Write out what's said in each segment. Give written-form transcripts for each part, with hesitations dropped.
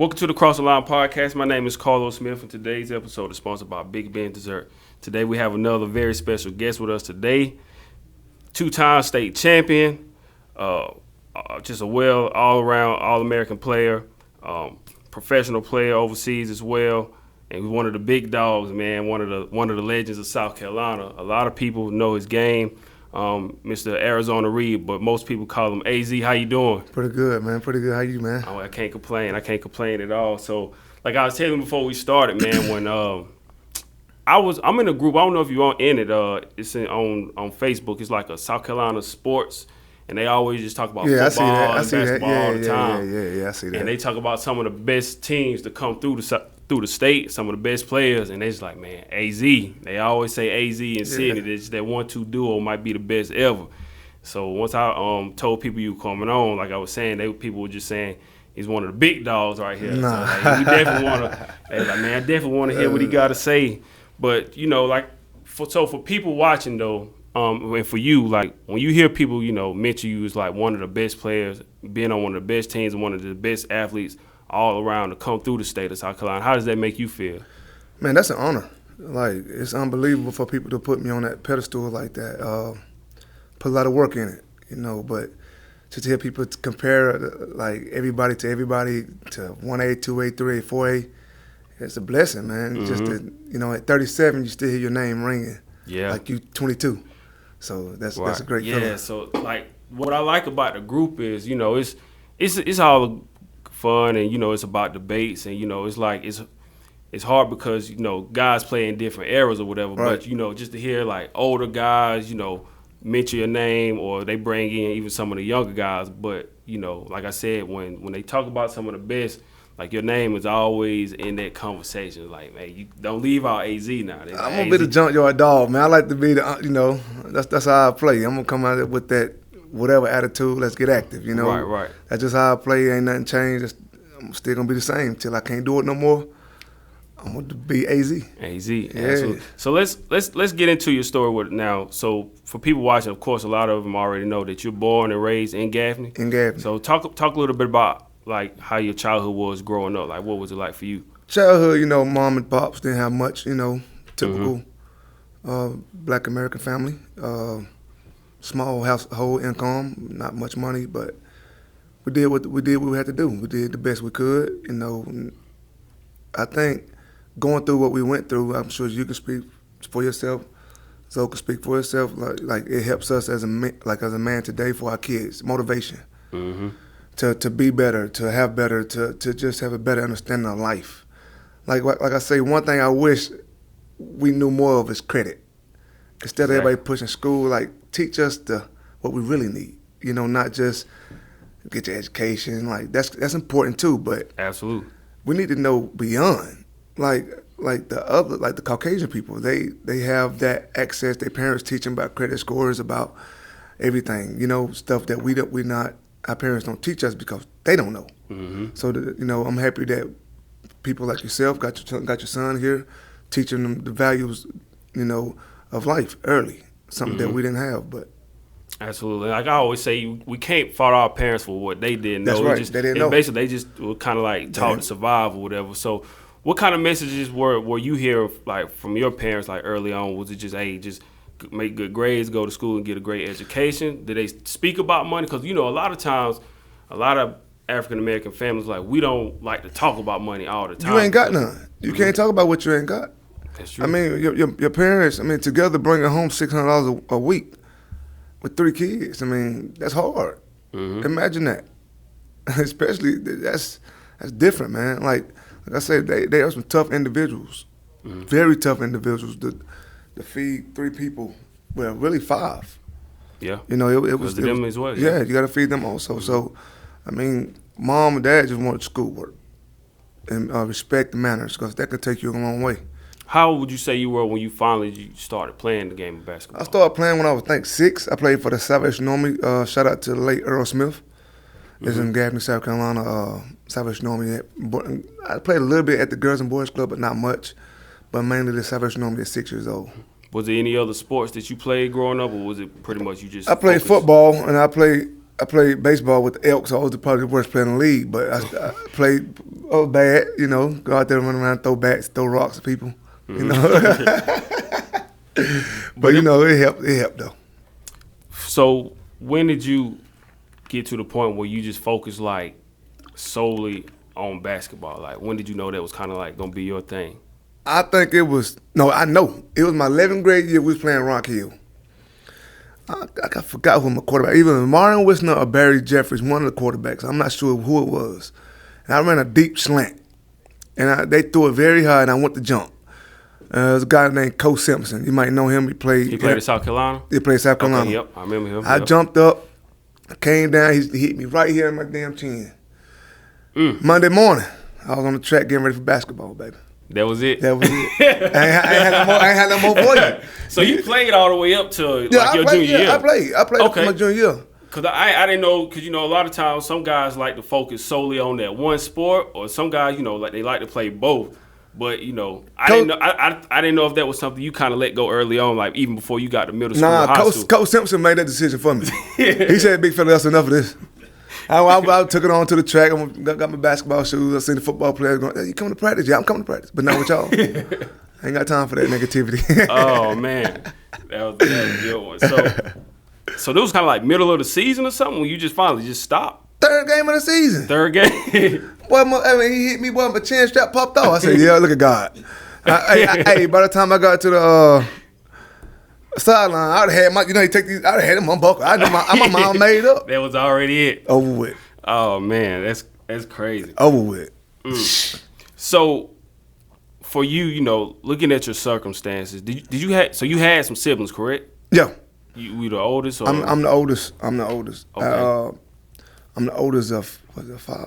Welcome to the Cross the Line podcast. My name is Carlos Smith, and today's episode is sponsored by Big Ben Dessert. Today we have another very special guest with us today. Two-time state champion, just a all-around, all-American player, professional player overseas as well, and one of the big dogs, man, one of the legends of South Carolina. A lot of people know his game, Mr. Arizona Reid, but most people call him AZ. How you doing? Pretty good, man. Pretty good. How you, man? Oh, I can't complain. I can't complain at all. So, like I was telling you before we started, man, when I'm in a group. I don't know if you're in it. It's on Facebook. It's like a South Carolina sports, and they always just talk about football and basketball all the time. Yeah, I see that. And they talk about some of the best teams to come through the state, some of the best players, and they just like, man, AZ. They always say AZ and Sidney. That 1-2 duo might be the best ever. So once I told people you were coming on, like I was saying, people were just saying he's one of the big dogs right here. Nah. So, like, we definitely want to. They like, man, I definitely want to hear what he got to say. But you know, like for people watching though, and for you, like when you hear people, you know, mention you as like one of the best players, being on one of the best teams and one of the best athletes all around to come through the state of South Carolina, how does that make you feel? Man, that's an honor. Like, it's unbelievable for people to put me on that pedestal like that. Put a lot of work in it, you know, but to hear people compare, like, everybody to 1A, 2A, 3A, 4A, it's a blessing, man. Mm-hmm. Just to, you know, at 37, you still hear your name ringing. Yeah. Like you 22. So that's a great feeling. Yeah, so, like, what I like about the group is, you know, it's all fun, and you know it's about debates, and you know it's like it's hard because you know guys play in different eras or whatever. Right. But you know just to hear like older guys, you know, mention your name, or they bring in even some of the younger guys. But you know, like I said, when they talk about some of the best, like your name is always in that conversation. Like, man, you don't leave out AZ now. I'm gonna be the junkyard dog, man. I like to be the, you know, that's how I play. I'm gonna come out there with that whatever attitude. Let's get active, you know. Right. That's just how I play. Ain't nothing changed. I'm still gonna be the same till I can't do it no more. I'm gonna be AZ. Yeah. Absolutely. So let's get into your story with it now. So for people watching, of course, a lot of them already know that you're born and raised in Gaffney. In Gaffney. So talk a little bit about like how your childhood was growing up. Like, what was it like for you? Childhood, you know, mom and pops didn't have much. You know, typical Black American family. Small household income, not much money, but we did what we had to do. We did the best we could, you know. I think going through what we went through, I'm sure you can speak for yourself. Zoe can speak for herself. Like it helps us as a man today for our kids. Motivation to be better, to have better, to just have a better understanding of life. Like I say, one thing I wish we knew more of is credit. Instead of everybody pushing school, like teach us what we really need. You know, not just get your education. Like that's important too, but absolutely, we need to know beyond. Like the Caucasian people, they have that access. Their parents teach them about credit scores, about everything. You know, stuff that our parents don't teach us because they don't know. Mm-hmm. So you know, I'm happy that people like yourself got your son here, teaching them the values, you know, of life early. Something that we didn't have, but absolutely. Like I always say, we can't fault our parents for what they didn't know. That's right. They didn't know. Basically, they just were kind of like taught to survive or whatever. So, what kind of messages were you hearing like from your parents like early on? Was it just, hey, just make good grades, go to school, and get a great education? Did they speak about money? Because you know, a lot of times, a lot of African American families like we don't like to talk about money all the time. You ain't got none. You can't talk about what you ain't got. That's true. I mean, your parents, I mean, together bringing home $600 a week with 3 kids. I mean, that's hard. Imagine that. Especially, that's different, man. Like I said, they are some tough individuals, very tough individuals to feed 3 people, well, really 5. Yeah. You know, it was them as well. Yeah, you got to feed them also. So, I mean, mom and dad just wanted schoolwork and respect the manners, because that could take you a long way. How would you say you were when you finally started playing the game of basketball? I started playing when I was, 6. I played for the Salvation Army. Shout out to the late Earl Smith. It's in Gaffney, South Carolina. Salvation Army. I played a little bit at the Girls and Boys Club, but not much. But mainly the Salvation Army at 6 years old. Was there any other sports that you played growing up, or was it pretty much you just I played focused? football, and I I played baseball with the Elks, so I was probably the worst player in the league. But I played bad, you know, go out there, run around, throw bats, throw rocks at people, you know. But you know, it helped. It helped though. So when did you get to the point where you just focused like solely on basketball? Like when did you know that was kind of like gonna be your thing? I think it was I know it was my 11th grade year. We was playing Rock Hill. I forgot who my quarterback. Either Marion Wisner or Barry Jeffries, one of the quarterbacks. I'm not sure who it was. And I ran a deep slant, and they threw it very high, and I went to jump. There's a guy named Coach Simpson. You might know him. He played at South Carolina? He played South Carolina. Okay, yep, I remember him. I jumped up, I came down, he hit me right here in my damn chin. Monday morning, I was on the track getting ready for basketball, baby. That was it? That was it. I ain't had no more for you. So you played all the way up to your junior year? I played up to my junior year. Because I didn't know, because, you know, a lot of times some guys like to focus solely on that one sport, or some guys, you know, like they like to play both. But, you know, I didn't know if that was something you kind of let go early on, like even before you got to middle school or high school. Coach Simpson made that decision for me. He said, big fella, that's enough of this. I took it on to the track. I got my basketball shoes. I seen the football players going, hey, you coming to practice? Yeah, I'm coming to practice. But not with y'all. I ain't got time for that negativity. Oh, man. That was a good one. So this was kind of like middle of the season or something when you just finally just stopped? Third game of the season. Third game? Boy, he hit me, boy, my chin strap popped off. I said, yeah, look at God. Hey, by the time I got to the sideline, I would have had I would have had them unbuckled. I knew my mind made up. That was already it. Over with. Oh man, that's crazy. Over with. So for you, you know, looking at your circumstances, you had some siblings, correct? Yeah. You the oldest? Or? I'm the oldest. I'm the oldest. Okay. I'm the oldest of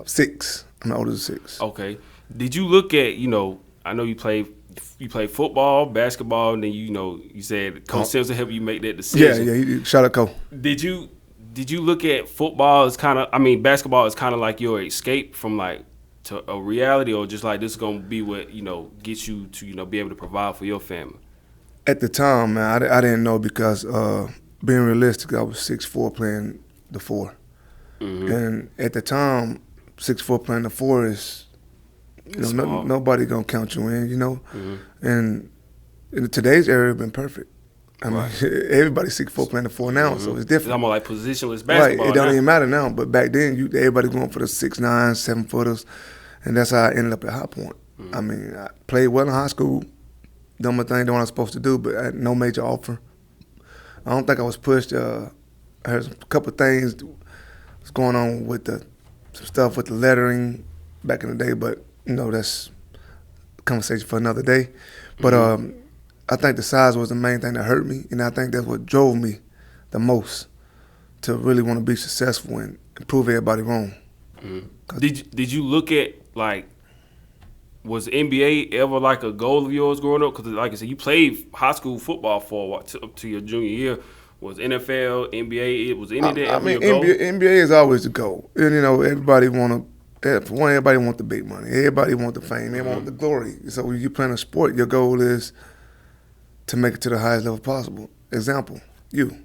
6. I'm the oldest of 6. Okay. Did you look at, you know, I know you played football, basketball, and then you said Coach Simpson helped you make that decision. Yeah. Shout out, Coach. Did you look at football as basketball as kind of like your escape from like to a reality, or just like this is gonna be what gets you to be able to provide for your family? At the time, man, I didn't know because being realistic, I was 6'4" playing the 4, and at the time, 6'4" playing the 4 is. Nobody gonna count you in, and in today's era, it's been perfect. I mean, everybody's 6'4" playing the 4 now, so it's different. It's almost like positionless basketball. Right, it don't even matter now. But back then, everybody going for the 6'9", 7-footers, and that's how I ended up at High Point. I mean, I played well in high school, done my thing, done what I was supposed to do, but I had no major offer. I don't think I was pushed. I heard a couple of things was going on with some stuff with the lettering back in the day, but. That's a conversation for another day. But I think the size was the main thing that hurt me, and I think that's what drove me the most to really want to be successful and prove everybody wrong. Did you look at, like, was NBA ever like a goal of yours growing up? Because like I said, you played high school football for a while, up to your junior year. Was NFL, NBA, was any of that ever your goal? NBA is always the goal. And, everybody want to. For one, everybody want the big money. Everybody want the fame. They want the glory. So when you're playing a sport, your goal is to make it to the highest level possible. Example, you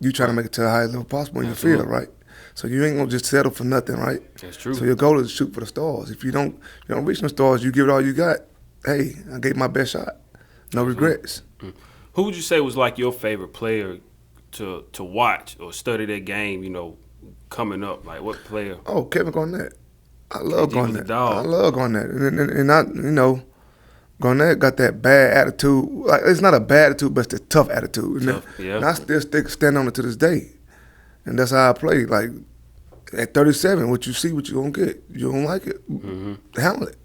trying to make it to the highest level possible in your field, right? So you ain't gonna just settle for nothing, right? That's true. So your goal is to shoot for the stars. If you don't reach the stars, you give it all you got. Hey, I gave my best shot. No regrets. Who would you say was like your favorite player to watch or study that game? Coming up, like what player? Oh, Kevin Garnett. I love Garnett. I love Garnett. And I, Garnett got that bad attitude. Like, it's not a bad attitude, but it's a tough attitude. And I still stand on it to this day. And that's how I play. Like, at 37, what you see, what you gonna get. You don't like it, handle it.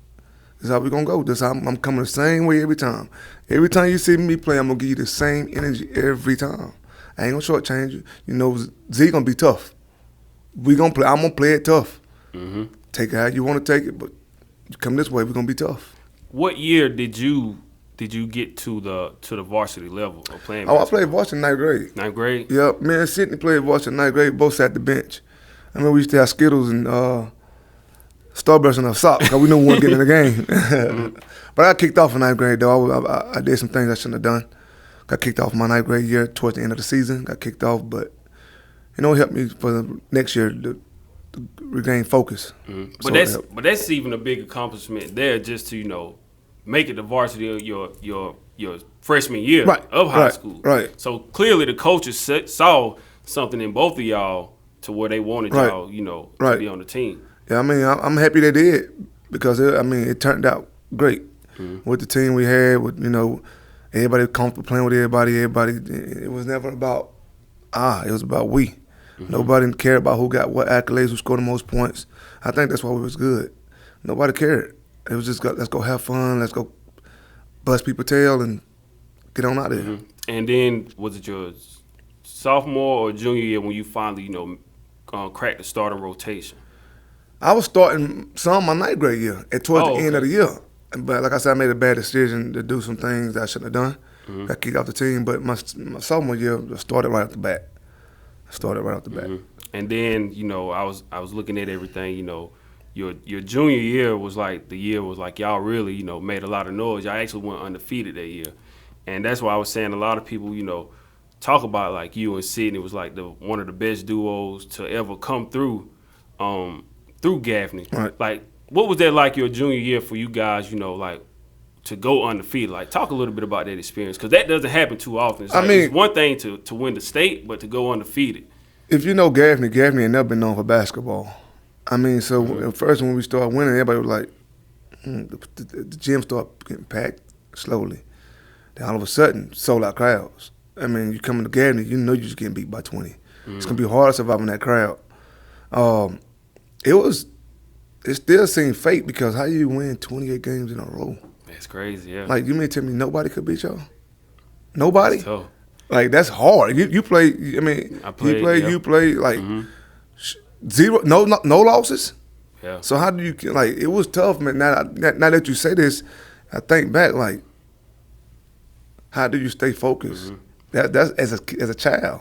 That's how we gonna go. That's how I'm coming the same way every time. Every time you see me play, I'm gonna give you the same energy every time. I ain't gonna shortchange you. Z gonna be tough. We gonna play. I'm gonna play it tough. Take it how you want to take it, but you come this way, we're gonna be tough. What year did you get to the varsity level of playing? I played varsity in 9th grade. 9th grade? Yeah, me and Sidney played varsity in 9th grade. Both sat the bench. I mean, we used to have Skittles and Starburst in our socks because we knew we weren't getting in the game. But I kicked off in 9th grade though. I did some things I shouldn't have done. Got kicked off my 9th grade year towards the end of the season. Got kicked off, but it helped me for the next year to regain focus. But that's even a big accomplishment there, just to make it the varsity of your freshman year of high school. Right. So clearly the coaches saw something in both of y'all to where they wanted y'all, to be on the team. Yeah, I mean, I'm happy they did because it turned out great with the team we had. With everybody comfortable playing with everybody. It was never about it was about we. Nobody cared about who got what accolades, who scored the most points. I think that's why we was good. Nobody cared. It was just let's go have fun. Let's go bust people's tail and get on out there. And then was it your sophomore or junior year when you finally cracked the starting rotation? I was starting some my ninth grade year towards the end of the year. But like I said, I made a bad decision to do some things that I shouldn't have done. Got kicked off the team. But my sophomore year started right off the bat. And then I was looking at everything. Your junior year was like y'all really made a lot of noise. Y'all actually went undefeated that year, and that's why I was saying a lot of people talk about like you and Sidney was like one of the best duos to ever come through Gaffney. Right. Like, what was that like your junior year for you guys? Like to go undefeated. Like, talk a little bit about that experience because that doesn't happen too often. It's one thing to win the state, but to go undefeated. If you know Gaffney ain't never been known for basketball. I mean, so at first when we started winning, everybody was like, the gym started getting packed slowly. Then all of a sudden, sold out crowds. I mean, you come to Gaffney, you're just getting beat by 20. It's gonna be hard to survive in that crowd. It still seemed fake because how you win 28 games in a row? That's crazy, yeah. Like, you mean to tell me nobody could beat y'all? Nobody? That's tough. Like, that's hard. You play. I mean, you play like zero, no losses. Yeah. So how do you like? It was tough, man. Now that you say this, I think back like, how do you stay focused? That's as a child.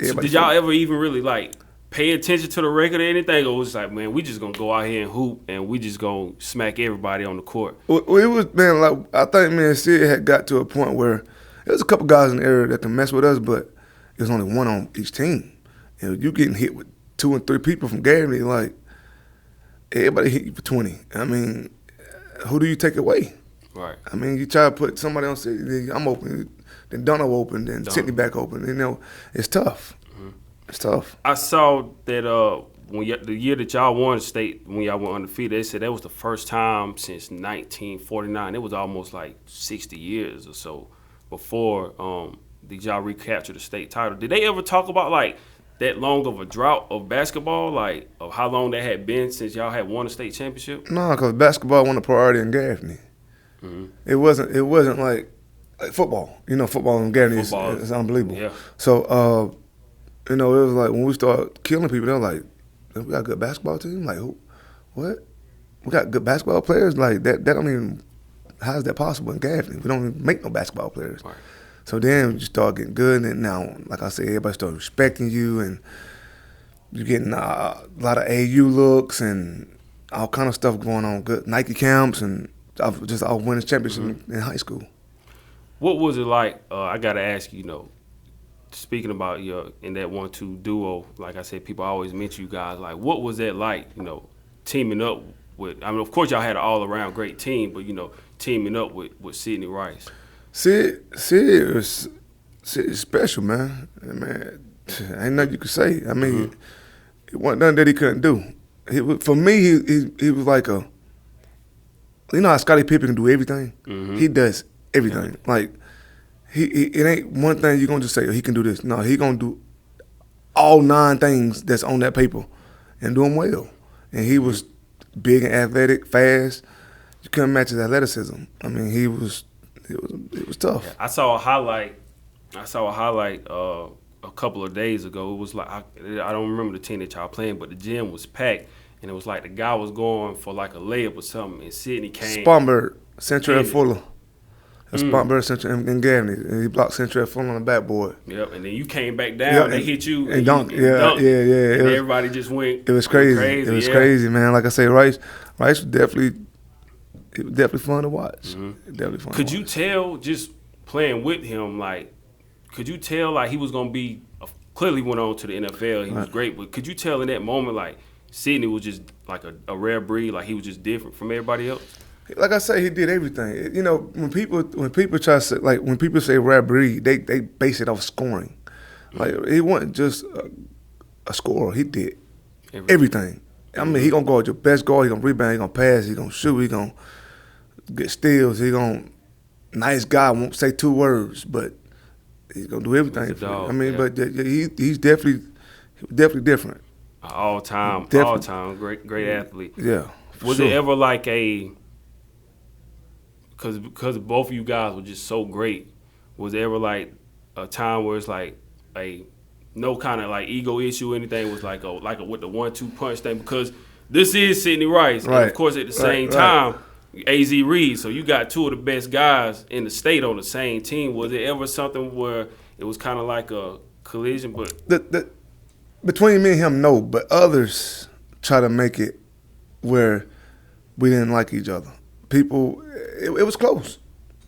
So did y'all ever even really like pay attention to the record or anything, or was it like, man, we just gonna go out here and hoop and we just gonna smack everybody on the court? Well, it was, man. Like, I think me and Sid had got to a point where there was a couple guys in the area that can mess with us, but it was only one on each team. And you getting hit with 2 and 3 people from Gaffney, like, everybody hit you for 20. I mean, who do you take away? Right. I mean, you try to put somebody else, I'm open, then Dono open, then Sidney back open. It's tough. It's tough. I saw that the year that y'all won the state, when y'all went undefeated, they said that was the first time since 1949. It was almost like 60 years or so before did y'all recapture the state title. Did they ever talk about like that long of a drought of basketball, like of how long that had been since y'all had won a state championship? No, because basketball wasn't a priority in Gaffney. It wasn't like football. Football in Gaffney is unbelievable. Yeah. So it was like when we started killing people, they were like, we got a good basketball team? Like, who? What? We got good basketball players? Like, that don't even, how is that possible in Gaffney? We don't even make no basketball players. Right. So then you start getting good, and now, like I said, everybody started respecting you, and you're getting a lot of AU looks and all kind of stuff going on, good Nike camps, and just all winning championship in high school. What was it like, I got to ask you, speaking about in that 1-2 duo, like I said, people always mention you guys. Like, what was that like, teaming up with? I mean, of course, y'all had an all-around great team, but teaming up with Sidney Rice. Sid is special, man. Ain't nothing you could say. I mean, it wasn't nothing that he couldn't do. For me, he was like a. You know how Scottie Pippen can do everything. He does everything. Like. It ain't one thing you're going to just say, oh, he can do this. No, he going to do all 9 things that's on that paper and do them well. And he was big and athletic, fast. You couldn't match his athleticism. I mean, it was tough. Yeah, I saw a highlight a couple of days ago. It was like, I don't remember the team that y'all playing, but the gym was packed. And it was like the guy was going for like a layup or something, and Sidney came. Spartanburg, Central and Fuller. Spartanburg, Central, and Gaffney. And he blocked Central Fuller on the backboard. Yep, and then you came back down, they hit you. And dunked. And Yeah. everybody just went. It was crazy. It was crazy, man. Like I say, Rice was definitely fun to watch. Definitely fun. Could you tell, just playing with him, like, he was going to be clearly went on to the NFL. He was great, but could you tell in that moment, like, Sidney was just like a rare breed, like he was just different from everybody else? Like I say, he did everything. You know, when people try to say, like, when people say rare breed, they base it off scoring. Like, he wasn't just a scorer. He did everything. I mean, he gonna guard your best guard. He gonna rebound. He gonna pass. He gonna shoot. He gonna get steals. He gonna nice guy. Won't say 2 words, but he's gonna do everything. He's a dog, I mean, but he's definitely different. All time, great athlete. Yeah. Was it ever like because both of you guys were just so great? Was it ever like a time where it's like no kind of like ego issue or anything? Was like a with the 1-2 punch thing? Because this is Sidney Rice, and of course at the same time, AZ Reid. So you got 2 of the best guys in the state on the same team. Was it ever something where it was kind of like a collision? But between me and him, no. But others try to make it where we didn't like each other. People, it was close.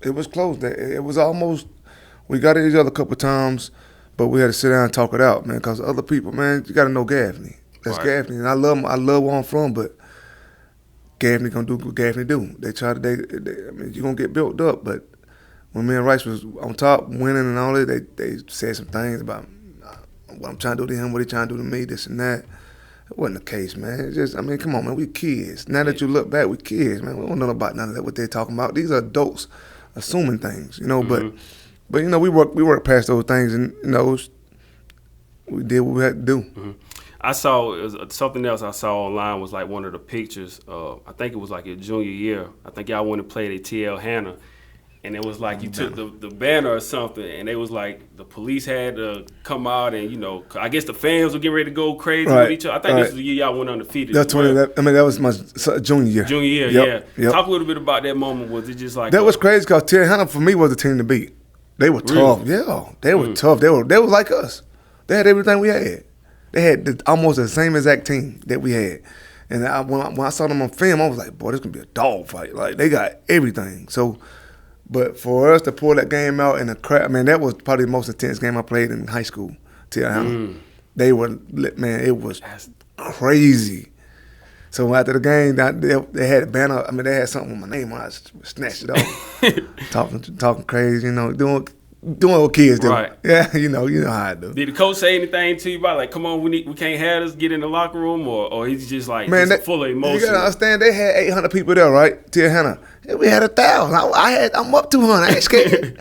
It was close. It was almost, we got at each other a couple of times, but we had to sit down and talk it out, man. Because other people, man, you got to know Gaffney. That's Gaffney, and I love where I'm from, but Gaffney gonna do what Gaffney do. They try to, I mean, you gonna get built up. But when me and Rice was on top, winning and all that, they said some things about what I'm trying to do to him, what he trying to do to me, this and that. It wasn't the case, man. It's just, I mean, come on, man, we kids. Now that you look back, we kids, man. We don't know about none of that, what they're talking about. These are adults assuming things, you know, but you know, we work past those things, and, you know, we did what we had to do. I saw something else I saw online was like one of the pictures. I think it was like your junior year. I think y'all went and played at TL Hannah, and it was like you took the banner or something, and it was like the police had to come out, and, you know, I guess the fans were getting ready to go crazy with each other. I think this was the year y'all went undefeated. That's that was my junior year. Junior year, yeah. Talk a little bit about that moment. Was it just like that was crazy? Because TL Hannah for me was the team to beat. They were tough, They were tough. They were like us. They had everything we had. They had almost the same exact team that we had. And when I saw them on film, I was like, boy, this gonna be a dog fight. Like, they got everything. So, but for us to pull that game out in the crowd, man, that was probably the most intense game I played in high school. TL Hannah. They were, man, it was crazy. So after the game, they had a banner. I mean, they had something with my name on it. I snatched it off. talking crazy, you know, doing what kids do. Right. Yeah, you know how I do. Did the coach say anything to you about, like, come on, we can't have this, get in the locker room, or he's just like, man, just full of emotion? You gotta understand, they had 800 people there, right? TL Hannah. And we had 1,000. I'm up 200. I ain't scared.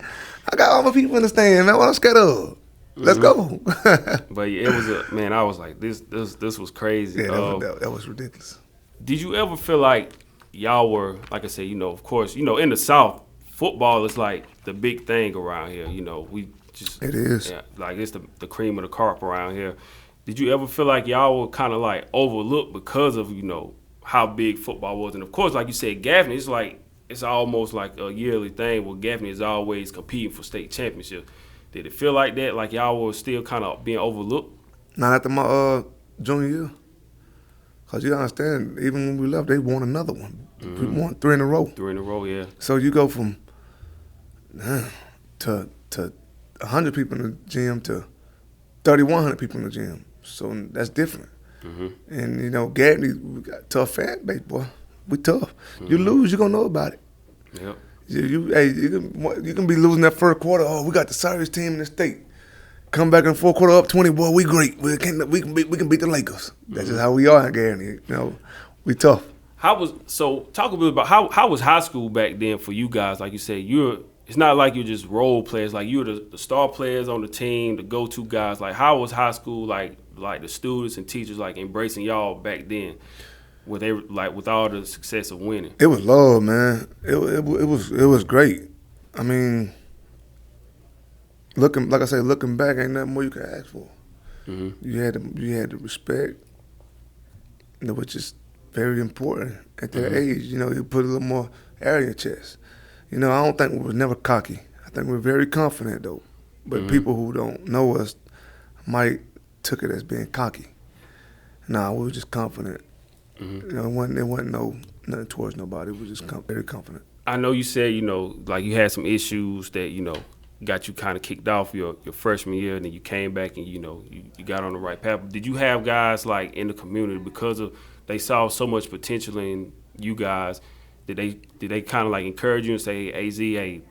I got all my people in the stand, man. What I'm scared of? Let's go. But yeah, it was man, I was like, this was crazy. Yeah, that was ridiculous. Did you ever feel like y'all were, like I said, you know, of course, you know, in the South, football is like the big thing around here. You know, we just, it is. Yeah, like it's the cream of the crop around here. Did you ever feel like y'all were kind of like overlooked because of, you know, how big football was? And of course, like you said, Gaffney, it's almost like a yearly thing where Gaffney is always competing for state championships. Did it feel like that, like y'all were still kind of being overlooked? Not after my junior year. Because you understand, even when we left, they won another one. We won 3 in a row. 3 in a row, yeah. So you go from to 100 people in the gym to 3,100 people in the gym. So that's different. And, you know, Gaffney, we got a tough fan base, boy. We tough. You lose, you're going to know about it. Yep. You can be losing that first quarter. Oh, we got the sorriest team in the state. Come back in fourth quarter up 20. Boy, we great. We can beat the Lakers. That's just how we are in Gaffney. You know, we tough. Talk a bit about how was high school back then for you guys? Like you said, it's not like you're just role players. Like you're the star players on the team, the go-to guys. Like how was high school like the students and teachers like embracing y'all back then? With all the success of winning? It was love, man. It was great. I mean, looking back, ain't nothing more you could ask for. You had the respect, which is very important at that age. You know, you put a little more air in your chest. You know, I don't think we were never cocky. I think we're very confident though. But people who don't know us might took it as being cocky. Nah, we were just confident. You know, it wasn't nothing towards nobody. We were just very confident. I know you said, you know, like you had some issues that, you know, got you kind of kicked off your freshman year, and then you came back and you got on the right path. Did you have guys like in the community because of they saw so much potential in you guys? Did they kind of like encourage you and say, hey, AZ, hey,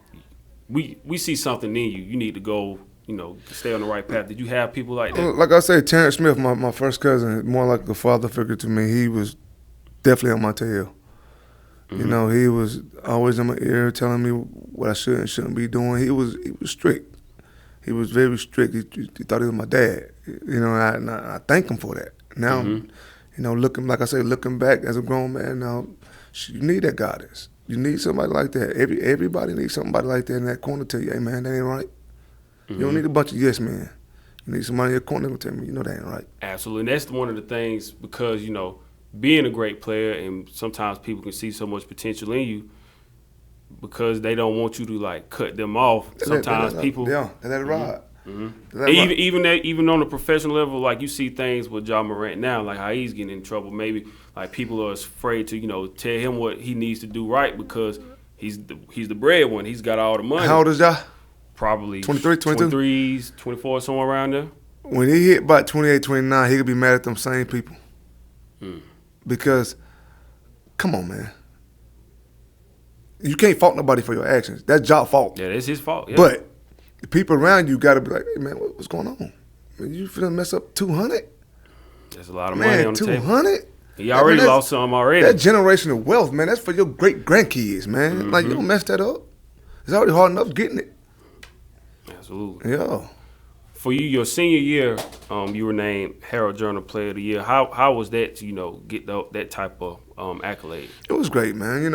we see something in you. You need to go, stay on the right path. Did you have people like that? Like I said, Terrence Smith, my first cousin, more like a father figure to me. He was definitely on my tail. Mm-hmm. He was always in my ear telling me what I should and shouldn't be doing. He was strict. He was very strict. He thought he was my dad. And I thank him for that. Now, looking back as a grown man now, you need that guidance. You need somebody like that. Everybody needs somebody like that in that corner to tell you, hey, man, that ain't right. Mm-hmm. You don't need a bunch of yes men. You need somebody in your corner to tell me, that ain't right. Absolutely. And that's one of the things because, being a great player, and sometimes people can see so much potential in you because they don't want you to like cut them off. Sometimes people they let it ride. Mm-hmm. Even on a professional level, like you see things with Ja Morant now, like how he's getting in trouble. Maybe like people are afraid to tell him what he needs to do right because he's the breadwinner. He's got all the money. How old is Ja? Probably 23, 22? 23s, 24, somewhere around there. When he hit about 28, 29, he could be mad at them same people. Because, come on, man. You can't fault nobody for your actions. That's Ja's fault. Yeah, that's his fault. Yeah. But the people around you got to be like, hey, man, what's going on? Man, you finna mess up 200? That's a lot of money on the table. 200? He already lost some already. That generational wealth, man, that's for your great-grandkids, man. Mm-hmm. Like, you don't mess that up. It's already hard enough getting it. Absolutely. Yeah. For you, your senior year, you were named Herald Journal Player of the Year. How was that to, get that type of accolade? It was great, man.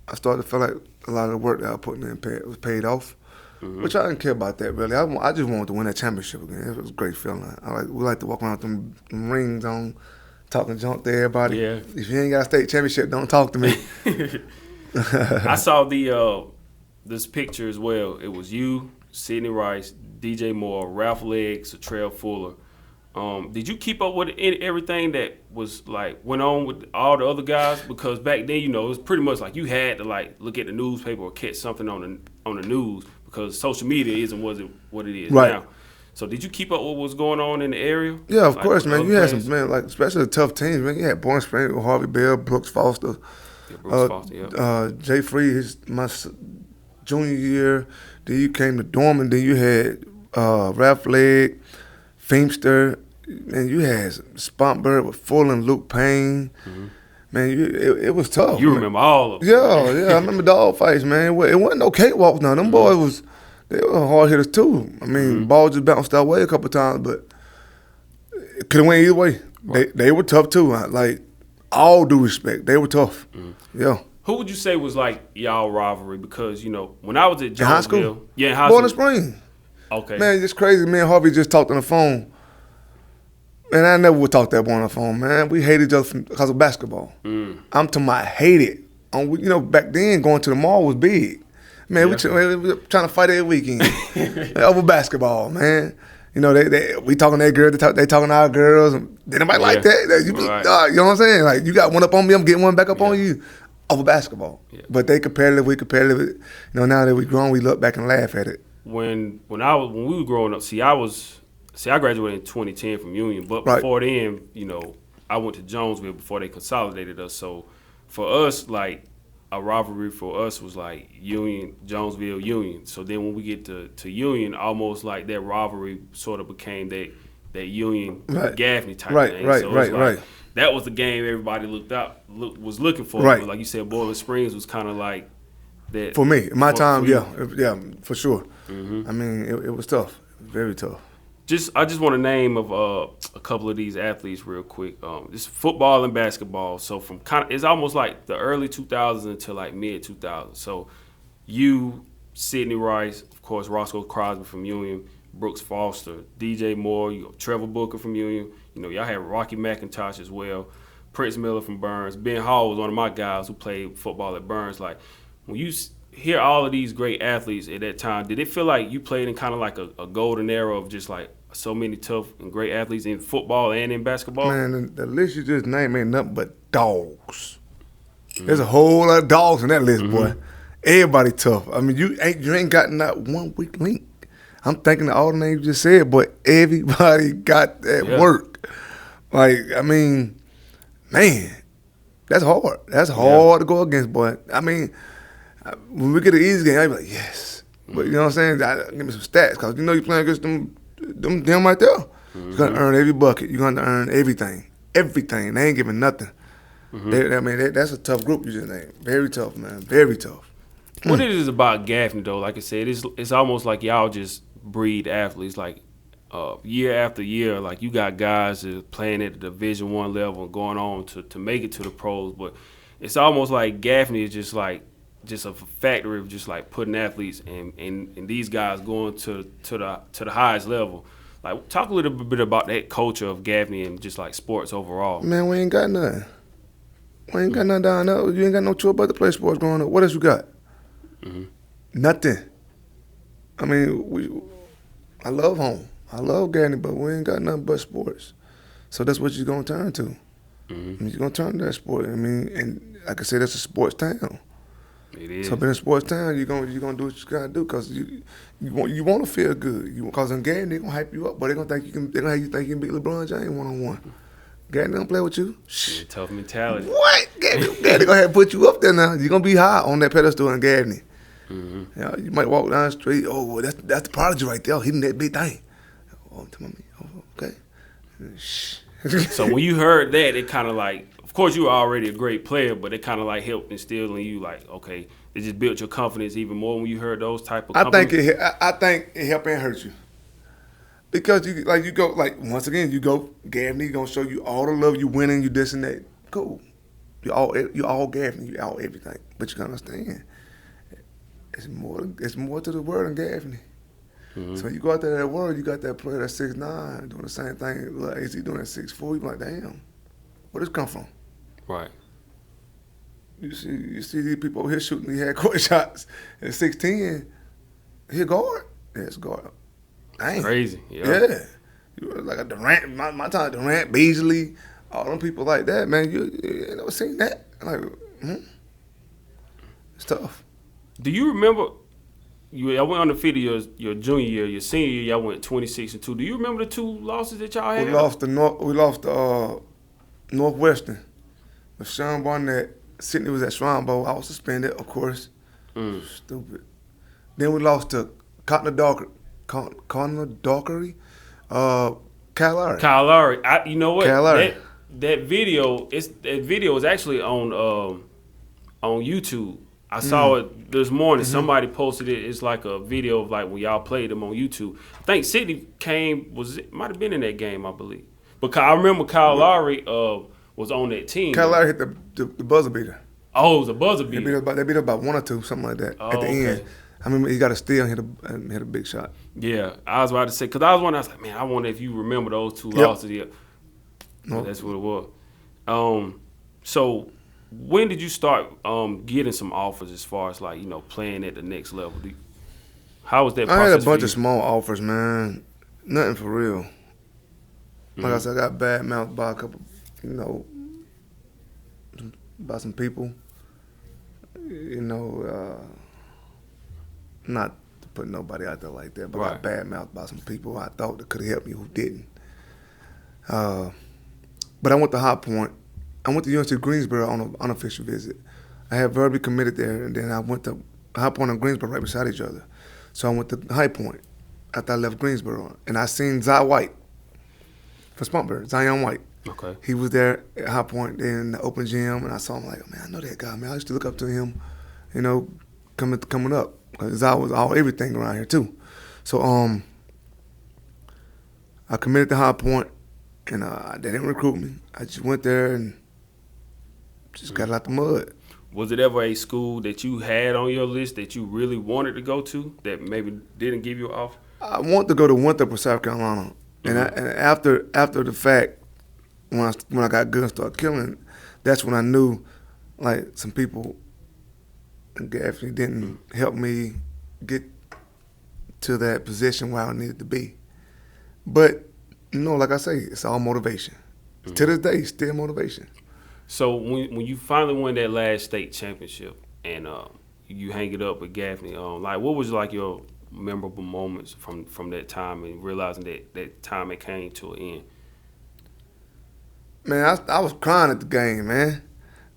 I started to feel like a lot of the work that I put in was paid off, which I didn't care about that, really. I just wanted to win that championship again. It was a great feeling. We like to walk around with them rings on, talking junk to everybody. Yeah. If you ain't got a state championship, don't talk to me. I saw this picture as well. It was you, Sidney Rice, DJ Moore, Ralph Legg, Latrell Fuller. Did you keep up with everything that was went on with all the other guys? Because back then, it was pretty much like you had to look at the newspaper or catch something on the news because social media isn't what it is now. So did you keep up with what was going on in the area? Yeah, of course, man. You had some especially the tough teams, man. You had Bourne Spring with Harvey Bell, Brooks Foster. Jay Free, my junior year. Then you came to Dorman. Then you had Ralph Legg, Feimster. Man, you had Spartanburg with Fuller and Luke Payne. Man, it was tough. You remember all of them. Yeah, I remember dog fights, man. It wasn't no cakewalks now. Them boys they were hard hitters too. I mean, ball just bounced our way a couple times, but it could have went either way. Right. They were tough too. All due respect, they were tough. Yeah. Who would you say was y'all rivalry? Because when I was at Jonesville, high school, in high school, Bowling Spring. Okay. Man, it's crazy. Me and Harvey just talked on the phone. Man, I never would talk that boy on the phone, man. We hated each other because of basketball. I'm talking about hated. Back then, going to the mall was big. Man, we were trying to fight every weekend over basketball, man. We talking to their girls, they talking to our girls. Didn't nobody like that. You know what I'm saying? You got one up on me, I'm getting one back up on you over basketball. Yeah. But they competitive, we competitive. Now that we grown, we look back and laugh at it. When we were growing up, I graduated in 2010 from Union, but before then, I went to Jonesville before they consolidated us. So for us, a rivalry for us was Union, Jonesville, Union. So then when we get to Union, almost that rivalry sort of became that Union Gaffney type thing. So that was the game everybody was looking for. Right. Like you said, Boiling Springs was kind of like that. For me, my time, yeah, for sure. I mean, it was tough, very tough. I just want to name of a couple of these athletes real quick. Just football and basketball. So from it's almost like the early 2000s until mid 2000s. So you, Sidney Rice, of course, Roscoe Crosby from Union, Brooks Foster, DJ Moore, Trevor Booker from Union. Y'all had Rocky McIntosh as well, Prince Miller from Burns. Ben Hall was one of my guys who played football at Burns. When you hear all of these great athletes at that time, did it feel like you played in kind of a golden era of just so many tough and great athletes in football and in basketball? Man, the list you just named ain't nothing but dogs. There's a whole lot of dogs in that list, boy. Everybody tough. I mean, you ain't got not one weak link. I'm thinking of all the names you just said, but everybody got that work. Like, I mean, man, that's hard. That's hard to go against, but I mean, when we get an easy game, I be like, yes. But you know what I'm saying? Give me some stats, because you know you're playing against them right there. You're going to earn every bucket. You're going to earn everything. Everything. They ain't giving nothing. That's a tough group you just named. Very tough, man. Very tough. What it is about Gaffney, though, like I said, it's almost like y'all just breed athletes. Like, year after year, like you got guys that are playing at the Division I level and going on to make it to the pros. But it's almost like Gaffney is just a factory of just like putting athletes and these guys going to the highest level. Like, talk a little bit about that culture of Gaffney and just like sports overall. Man, we ain't got nothing. We ain't got nothing down there. You ain't got no choice but to play sports growing up. What else you got? Nothing. I mean, I love home. I love Gaffney, but we ain't got nothing but sports. So that's what you're going to turn to. I mean, you're going to turn to that sport. I mean, and like I said, that's a sports town. It is. So being a sports town, you're gonna do what you gotta do, because you want to feel good. Because in Gaffney, they're gonna hype you up, but they're gonna have you think you can beat LeBron James 1-on-1. Gaffney don't play with you. Yeah, tough mentality. What? Gaffney gonna have to put you up there now. You're gonna be high on that pedestal in Gaffney. You might walk down the street. Oh, well, that's the prodigy right there, hitting that big thing. Okay. So when you heard that, it kind of like, of course you were already a great player, but it kind of like helped instill in you, like, okay, it just built your confidence even more when you heard those type of compliments. I think it helped and hurt you, because you go once again, you go Gaffney gonna show you all the love, you winning, you this and that. Cool, you all Gaffney, you all everything, but you gotta understand, it's more to the word than Gaffney. So you go out there to that world, you got that player that's 6'9", doing the same thing. Like, is he doing at 6'4"? You be like, damn, where this come from? Right. You see these people over here shooting these half-court shots at 6'10". He a guard? Yeah, it's a guard. Dang. Crazy. Yeah. You were like a Durant, my time, Durant, Beasley, all them people like that, man. You never seen that. Like, it's tough. Do you remember? I went on the field your junior year, your senior year. Y'all went 26-2. Do you remember the two losses that y'all had? We lost to Northwestern with Sean Barnett. Sidney was at Shrine Bowl. I was suspended, of course. Stupid. Then we lost to Connor Dockery, Kyle Lowry. Kyle Lowry. You know what? Kyle Lowry. That video is actually on YouTube. I saw it this morning. Somebody posted it. It's like a video of like when y'all played them on YouTube. I think Sidney might have been in that game, I believe. But I remember Kyle Lowry was on that team. Kyle Lowry hit the buzzer beater. Oh, it was a buzzer beater. They beat us by 1 or 2, something like that. At the end, I mean, he got a steal and hit a big shot. Yeah, I was about to say, because I was like, man, I wonder if you remember those two losses. Yeah, that's what it was. So when did you start getting some offers as far as like, playing at the next level? How was that process? I had a bunch of small offers, man. Nothing for real. Like I said, I got bad mouthed by a couple, by some people. Not to put nobody out there like that, but I got bad mouthed by some people I thought that could have helped me who didn't. But I went to High Point. I went to University of Greensboro on an unofficial visit. I had verbally committed there, and then I went to High Point and Greensboro right beside each other. So I went to High Point after I left Greensboro, and I seen Zion White from Spartanburg, Zion White. Okay. He was there at High Point in the open gym, and I saw him like, man, I know that guy, man. I used to look up to him, coming up. Because I was everything around here, too. So I committed to High Point, and they didn't recruit me. I just went there and just got out the mud. Was it ever a school that you had on your list that you really wanted to go to that maybe didn't give you an offer? I wanted to go to Winthrop, South Carolina. And after the fact, when I got good and started killing, that's when I knew, like, some people in Gaffney didn't help me get to that position where I needed to be. But, like I say, it's all motivation. To this day, still motivation. So when you finally won that last state championship and you hang it up with Gaffney. Like, what was like your memorable moments from that time and realizing that time it came to an end? Man, I was crying at the game, man.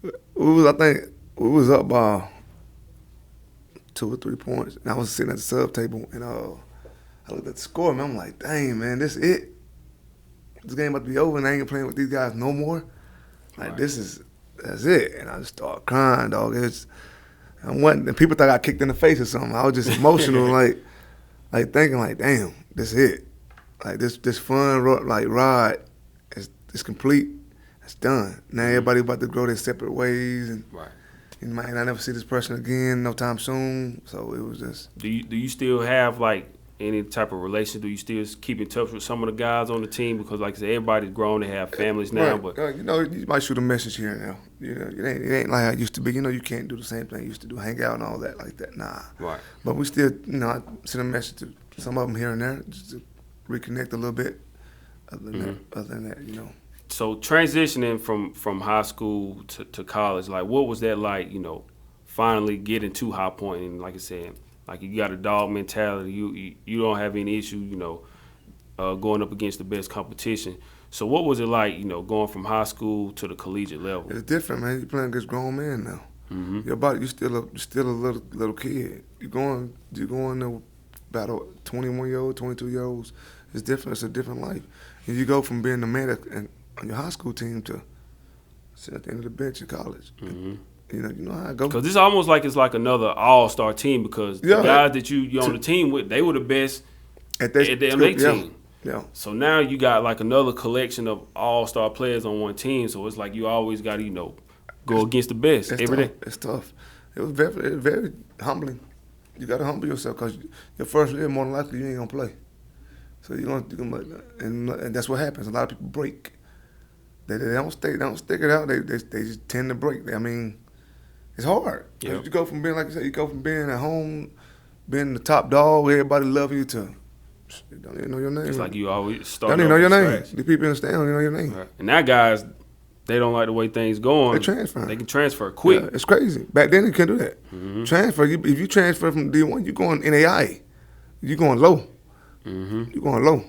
I think we was up by 2 or 3 points, and I was sitting at the sub table, and I looked at the score, man. I'm like, dang, man, this is it. This game about to be over, and I ain't playing with these guys no more. Like, that's it. And I just started crying, dog. And people thought I got kicked in the face or something. I was just emotional, like thinking, like, damn, this is it. Like, this fun, ride is complete. It's done. Now everybody about to grow their separate ways, and you might not never see this person again no time soon. So it was just. Do you still have like any type of relation? Do you still keep in touch with some of the guys on the team? Because like I said, everybody's grown, they have families now. Right. But you might shoot a message here and there. It ain't like how it used to be. You can't do the same thing you used to do, hang out and all that like that. Nah. Right. But we still, I send a message to some of them here and there just to reconnect a little bit. Other than that, So transitioning from high school to college, like what was that like, finally getting to High Point? And like I said, like you got a dog mentality. You don't have any issue, going up against the best competition. So what was it like, going from high school to the collegiate level? It's different, man. You're playing against grown men now. Mm-hmm. Your body, you're still a little kid. You're going to battle 21-year-old, 22-year-olds. It's different. It's a different life. And you go from being the man on your high school team to sit at the end of the bench in college. Mm-hmm. You know how it goes. Because it's almost like it's like another all-star team because the guys that you're on the team with, they were the best at their team. Yeah. So now you got like another collection of all-star players on one team. So it's like you always got to, go against the best every day. It's tough. It was very, very humbling. You got to humble yourself because your first year, more than likely, you ain't going to play. So you're gonna and that's what happens. A lot of people break. They don't stick it out. They just tend to break. It's hard. Yep. You go from being, like you said, being at home, being the top dog, everybody loving you, to don't even know your name. It's like you always start. Don't even know your name. The people in the stand don't even know your name. Right. And now guys, they don't like the way things going. They transfer. They can transfer quick. Yeah, it's crazy. Back then you couldn't do that. Mm-hmm. Transfer. If you transfer from D1, you going NAI. You going low. Mm-hmm. You going low.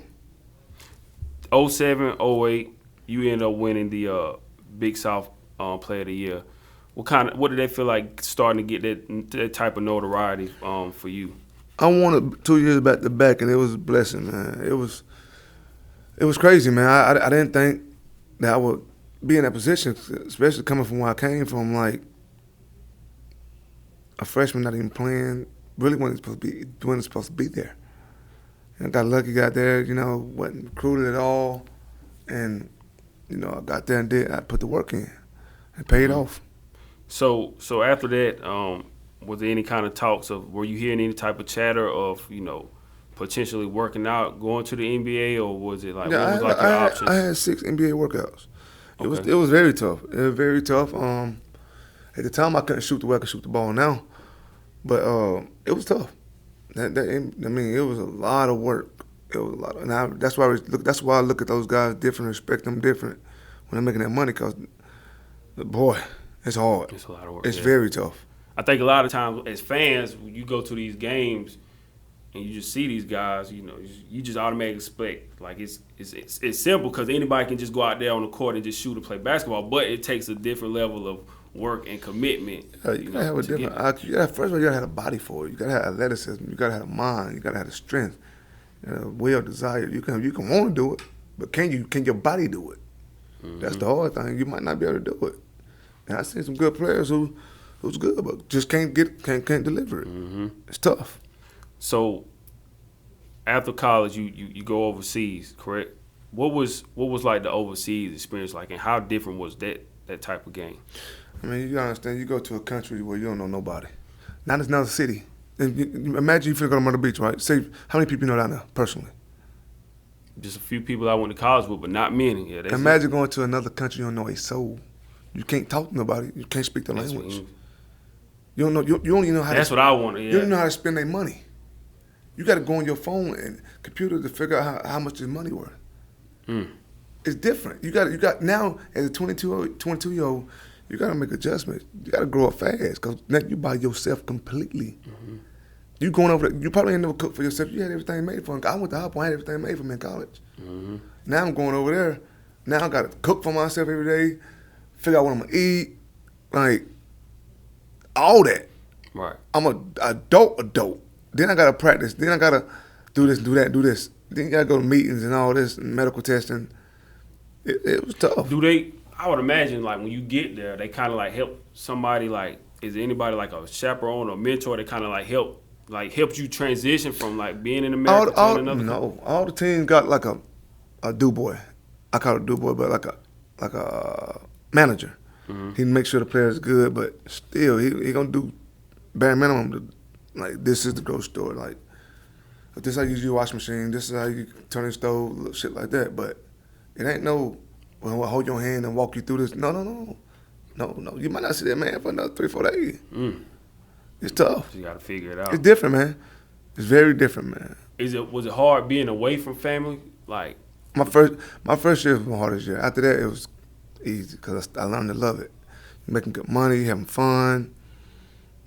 07, 08, you end up winning the Big South Player of the Year. What did they feel like starting to get that type of notoriety for you? I won it 2 years back to back, and it was a blessing, man. It was crazy, man. I didn't think that I would be in that position, especially coming from where I came from, like a freshman not even playing, really when it's supposed to be there. And I got lucky, got there, wasn't recruited at all, and I got there and I put the work in, and paid off. So after that, was there any kind of talks were you hearing any type of chatter of, potentially working out, going to the NBA, or was it like, what was your options? I had 6 NBA workouts. Okay. It was very tough. It was very tough. At the time, I couldn't shoot the way I can shoot the ball now, but it was tough. It was a lot of work. It was a lot, that's why I look at those guys different, respect them different when they're making that money. Cause, boy, it's hard. It's a lot of work. It's very tough. I think a lot of times as fans, when you go to these games and you just see these guys, you just automatically expect, like it's simple because anybody can just go out there on the court and just shoot and play basketball, but it takes a different level of work and commitment. You gotta have a different. First of all, you gotta have a body for it. You gotta have athleticism. You gotta have a mind. You gotta have the strength, will, desire. You can want to do it, but can your body do it? Mm-hmm. That's the hard thing. You might not be able to do it. And I seen some good players who's good, but just can't deliver it. Mm-hmm. It's tough. So after college, you go overseas, correct? What was like the overseas experience like, and how different was that type of game? You gotta understand, you go to a country where you don't know nobody. Not another city. Imagine you finna go to Myrtle Beach, right? Say, how many people you know down there, personally? Just a few people I went to college with, but not many. Yeah, imagine going to another country you don't know a soul. You can't talk to nobody. You can't speak the language. You don't know. You don't even know how. That's what I want. Yeah. You don't know how to spend their money. You got to go on your phone and computer to figure out how much this money worth. It's different. You got now as a 22-year-old, you got to make adjustments. You got to grow up fast because now you by yourself completely. Mm-hmm. You going over there, you probably ain't never cooked for yourself. You had everything made for you. I went to High Point, I had everything made for me in college. Mm-hmm. Now I'm going over there. Now I got to cook for myself every day, figure out what I'm going to eat, like all that. Right. I'm an adult. Then I got to practice. Then I got to do this, do that, do this. Then you got to go to meetings and all this and medical testing. It was tough. I would imagine, like, when you get there, they kind of, like, help somebody, like, is there anybody, like, a chaperone or mentor that kind of, like, helps you transition from, like, being in America to another? No, all the teams got, like, a do-boy. I call it do-boy, but like a manager. Mm-hmm. He make sure the player's good, but still, he going to do bare minimum. Like, this is the grocery store. Like, this is how you use your washing machine. This is how you turn the stove, little shit like that. But it ain't no, well, I'll hold your hand and walk you through this. No. You might not see that man for another 3-4 days. It's tough. So you got to figure it out. It's different, man. It's very different, man. Was it hard being away from family? Like, my first year was my hardest year. After that, it was easy because I learned to love it. Making good money, having fun.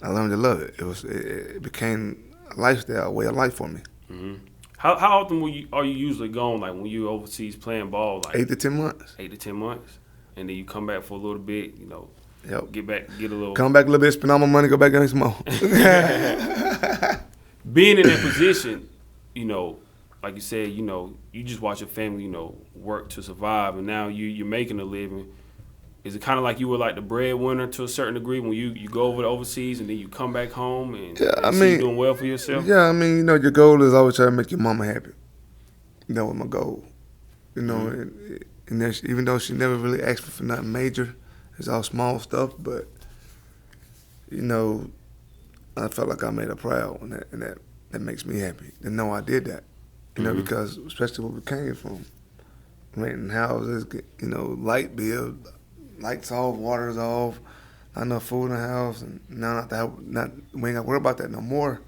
I learned to love it. It became a lifestyle, a way of life for me. Mm-hmm. How often are you usually gone? Like when you're overseas playing ball, like 8 to 10 months. 8 to 10 months, and then you come back for a little bit. You know, yep. Get a little. Come back a little bit, spend all my money, go back and some more. Being in that position, you know, like you said, you know, you just watch your family, you know, work to survive, and now you're making a living. Is it kind of like you were like the breadwinner to a certain degree when you go over to overseas and then you come back home and, see you doing well for yourself? Yeah, I mean, you know, your goal is always try to make your mama happy. That was my goal. You know, and even though she never really asked me for nothing major, it's all small stuff, but, you know, I felt like I made her proud, and that makes me happy to know I did that. You know, because especially where we came from, renting houses, you know, light bill, lights off, water's off, not enough food in the house, and now we ain't got to worry about that no more.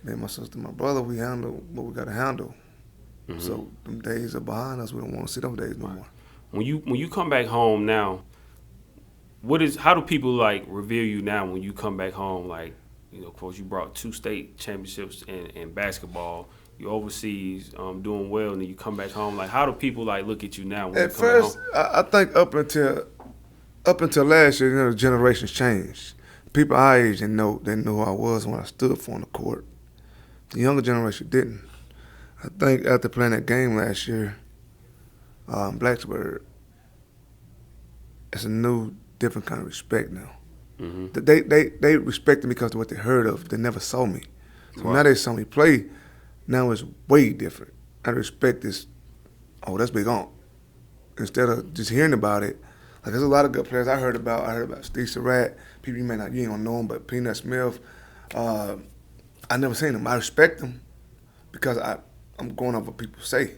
Me and my sister, my brother, we handle what we got to handle. Mm-hmm. So them days are behind us. We don't want to see those days no more. When you come back home now, how do people like revere you now when you come back home? Like, you know, of course, you brought 2 state championships in basketball. You're overseas, doing well, and then you come back home. Like, how do people like look at you now? When at first, I think up until last year, you know, the generations changed. People our age, they knew who I was and what I stood for on the court. The younger generation didn't. I think after playing that game last year, in Blacksburg, it's a new, different kind of respect now. Mm-hmm. They respected me because of what they heard of. They never saw me. So now they saw me play. Now it's way different. I respect this. Oh, that's Big Aunt. Instead of just hearing about it, like there's a lot of good players I heard about Steve Surratt. People you ain't gonna know him, but Peanut Smith. I never seen him. I respect him because I'm going off what people say.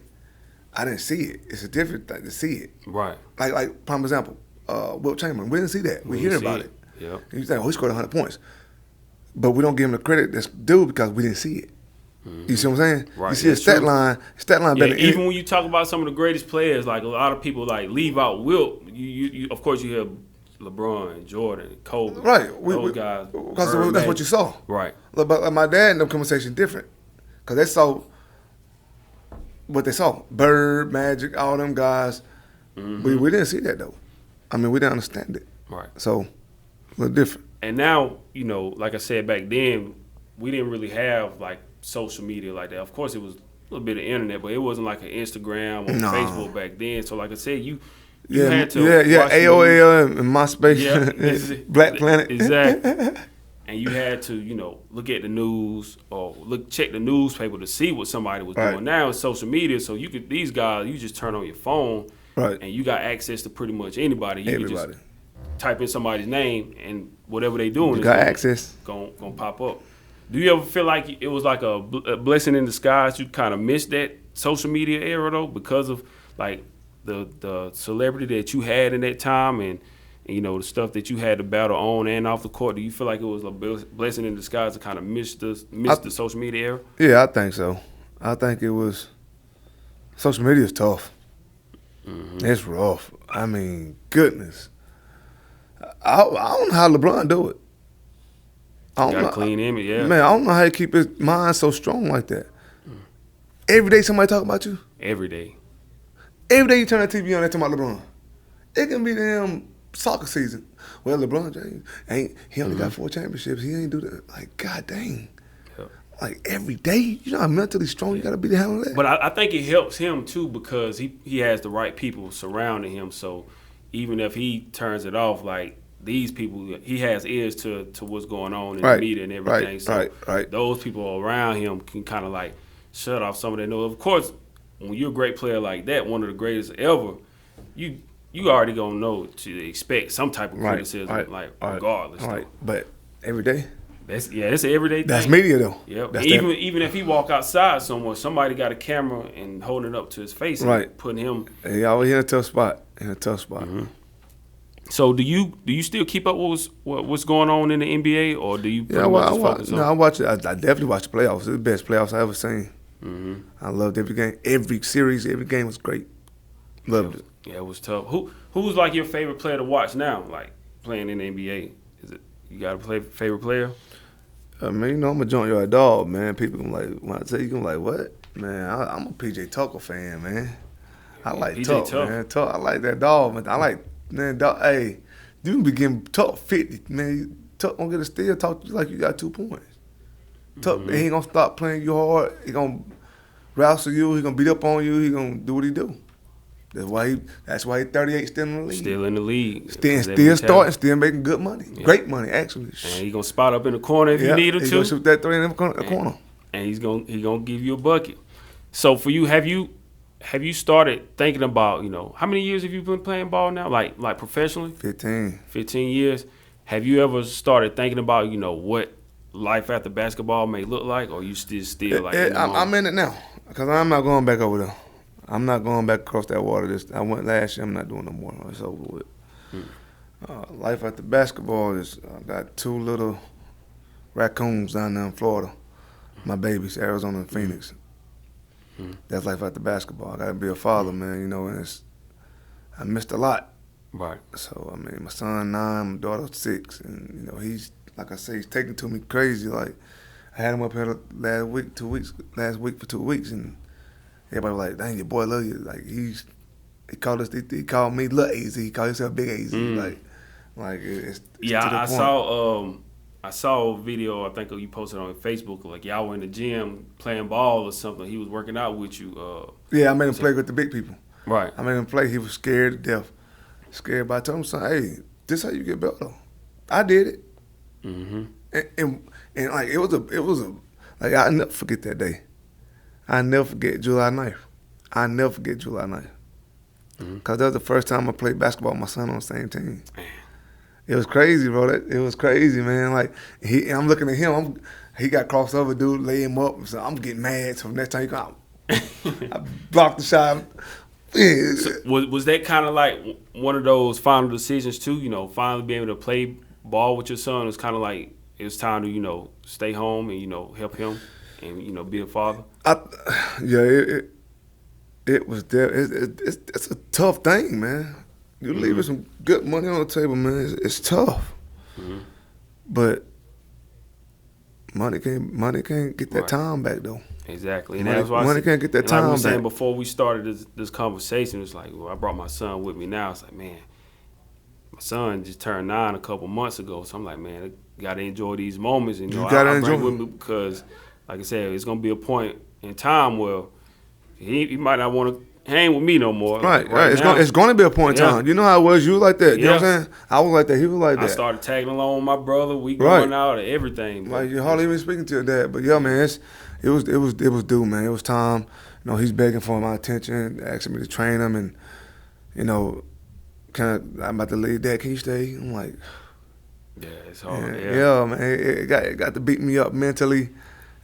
I didn't see it. It's a different thing to see it. Right. Like prime example, Wilt Chamberlain. We didn't see that. We hear about it. Yep. And you think, he scored 100 points. But we don't give him the credit that's due because we didn't see it. Mm-hmm. You see what I'm saying? Right. You see his stat line better. Even when you talk about some of the greatest players, like a lot of people like leave out Wilt. You of course you hear LeBron, Jordan, Kobe. Right. Those guys. Because that's what you saw. Right. But my dad and them conversation different. Because they saw what they saw. Bird, Magic, all them guys. Mm-hmm. We didn't see that though. I mean, we didn't understand it. Right. So, a little different. And now, you know, like I said back then, we didn't really have like social media like that. Of course, it was a little bit of internet, but it wasn't like an Instagram or Facebook back then. So, like I said, you had to watch AOL and MySpace, Black Planet. Exactly. And you had to, you know, look at the news or check the newspaper to see what somebody was doing. Now it's social media, so these guys, you just turn on your phone, and you got access to pretty much anybody. You can just type in somebody's name, and whatever they doing is gonna pop up. Do you ever feel like it was like a blessing in disguise? You kind of missed that social media era though, because of like the celebrity that you had in that time, and you know the stuff that you had to battle on and off the court. Do you feel like it was a blessing in disguise to kind of miss the social media era? Yeah, I think so. I think it was. Social media is tough. Mm-hmm. It's rough. I mean, goodness. I don't know how LeBron do it. I don't Got a know. clean image, yeah. Man, I don't know how he keep his mind so strong like that. Every day somebody talk about you. Every day. Every day you turn that TV on, they talking about LeBron. It can be damn soccer season. Well, LeBron James he only got 4 championships. He ain't do that. Like, god dang. Yep. Like every day, you know how mentally strong you gotta be to handle that. But I think it helps him too because he has the right people surrounding him. So even if he turns it off, like these people, he has ears to what's going on in the media and everything. Right. Those people around him can kind of like shut off some of that noise. Of course, when you're a great player like that, one of the greatest ever, you already gonna know to expect some type of criticism, regardless. Right. But every day. It's an everyday thing. That's media though. Yep. Even if he walk outside somewhere, somebody got a camera and holding it up to his face and putting him. He always in a tough spot. Mm-hmm. So do you still keep up with what's going on in the NBA, or do you? I watch it. I definitely watch the playoffs. It's the best playoffs I ever seen. Mm-hmm. I loved every game, every series, every game was great. Loved it. Yeah, it was tough. Who's like your favorite player to watch now? Like playing in the NBA, is it you got a favorite player? Man, you know I'm a junkyard dog, man. People gonna like when I tell you, gonna like what? Man, I'm a PJ Tucker fan, man. I like Tuck, man. Tuck, I like that dog, man. I like dog. Hey, you can be getting Tuck 50, man. Tuck gonna get a steal, talk to you like you got 2 points. Tuck, he ain't gonna stop playing you hard. He gonna wrestle you. He gonna beat up on you. He gonna do what he do. That's why he 38 still in the league. Still in the league. Still starting, still making good money. Yeah. Great money, actually. And he gonna spot up in the corner if you need him to. He gonna shoot that 3 in the corner. And he gonna give you a bucket. So for you, have you started thinking about, how many years have you been playing ball now? Like professionally? 15. 15 years. Have you ever started thinking about, what life after basketball may look like, or you still like? I'm in it now because I'm not going back over there. I'm not going back across that water. I went last year. I'm not doing no more. It's over with. Life after basketball is I got 2 little raccoons down there in Florida. My babies, Arizona and Phoenix. That's life after basketball. I got to be a father, man. And I missed a lot. Right. So I mean, my son 9, my daughter 6, and he's like I say, he's taking to me crazy. Like I had him up here last week for 2 weeks, and everybody was like, "Dang, your boy love you." Like he called me Lil AZ. He called himself Big AZ. Like it's yeah. to the point. I saw a video. I think you posted on Facebook. Like y'all were in the gym playing ball or something. He was working out with you. Yeah, I made him play with the big people. Right. I made him play. He was scared to death. Scared, but I told him, "Son, hey, this how you get better." I did it. Mm-hmm. And like it was a like I'll never forget that day. I never forget July 9th. I never forget July 9th. Because that was the first time I played basketball with my son on the same team. Man. It was crazy, bro. It was crazy, man. Like, I'm looking at him. He got crossover, dude, lay him up. So I'm getting mad. So next time he come, I blocked the shot. Yeah. So was that kind of like one of those final decisions, too? Finally being able to play ball with your son? It was kind of like it was time to, stay home and, help him and, be a father? It was there. It's a tough thing, man. You leaving some good money on the table, man. It's tough. But money can't get that time back, though. Exactly. And money can't get that time back. Like we were saying before we started this conversation, it's like, well, I brought my son with me now. It's like, man, my son just turned 9 a couple months ago. So I'm like, man, I got to enjoy these moments. And, I bring with me because, like I said, it's going to be a point in time where he might not want to hang with me no more. Right. It's going to be a point in time. You know how it was? You was like that. You know what I'm saying? I was like that. He was like that. I started tagging along with my brother. We going out and everything. Like you hardly even speaking to your dad. But yeah, man, it was due, man. It was time. He's begging for my attention, asking me to train him, and I'm about to leave. Dad, can you stay? I'm like, yeah, it's hard. Yeah, man. It got to beat me up mentally.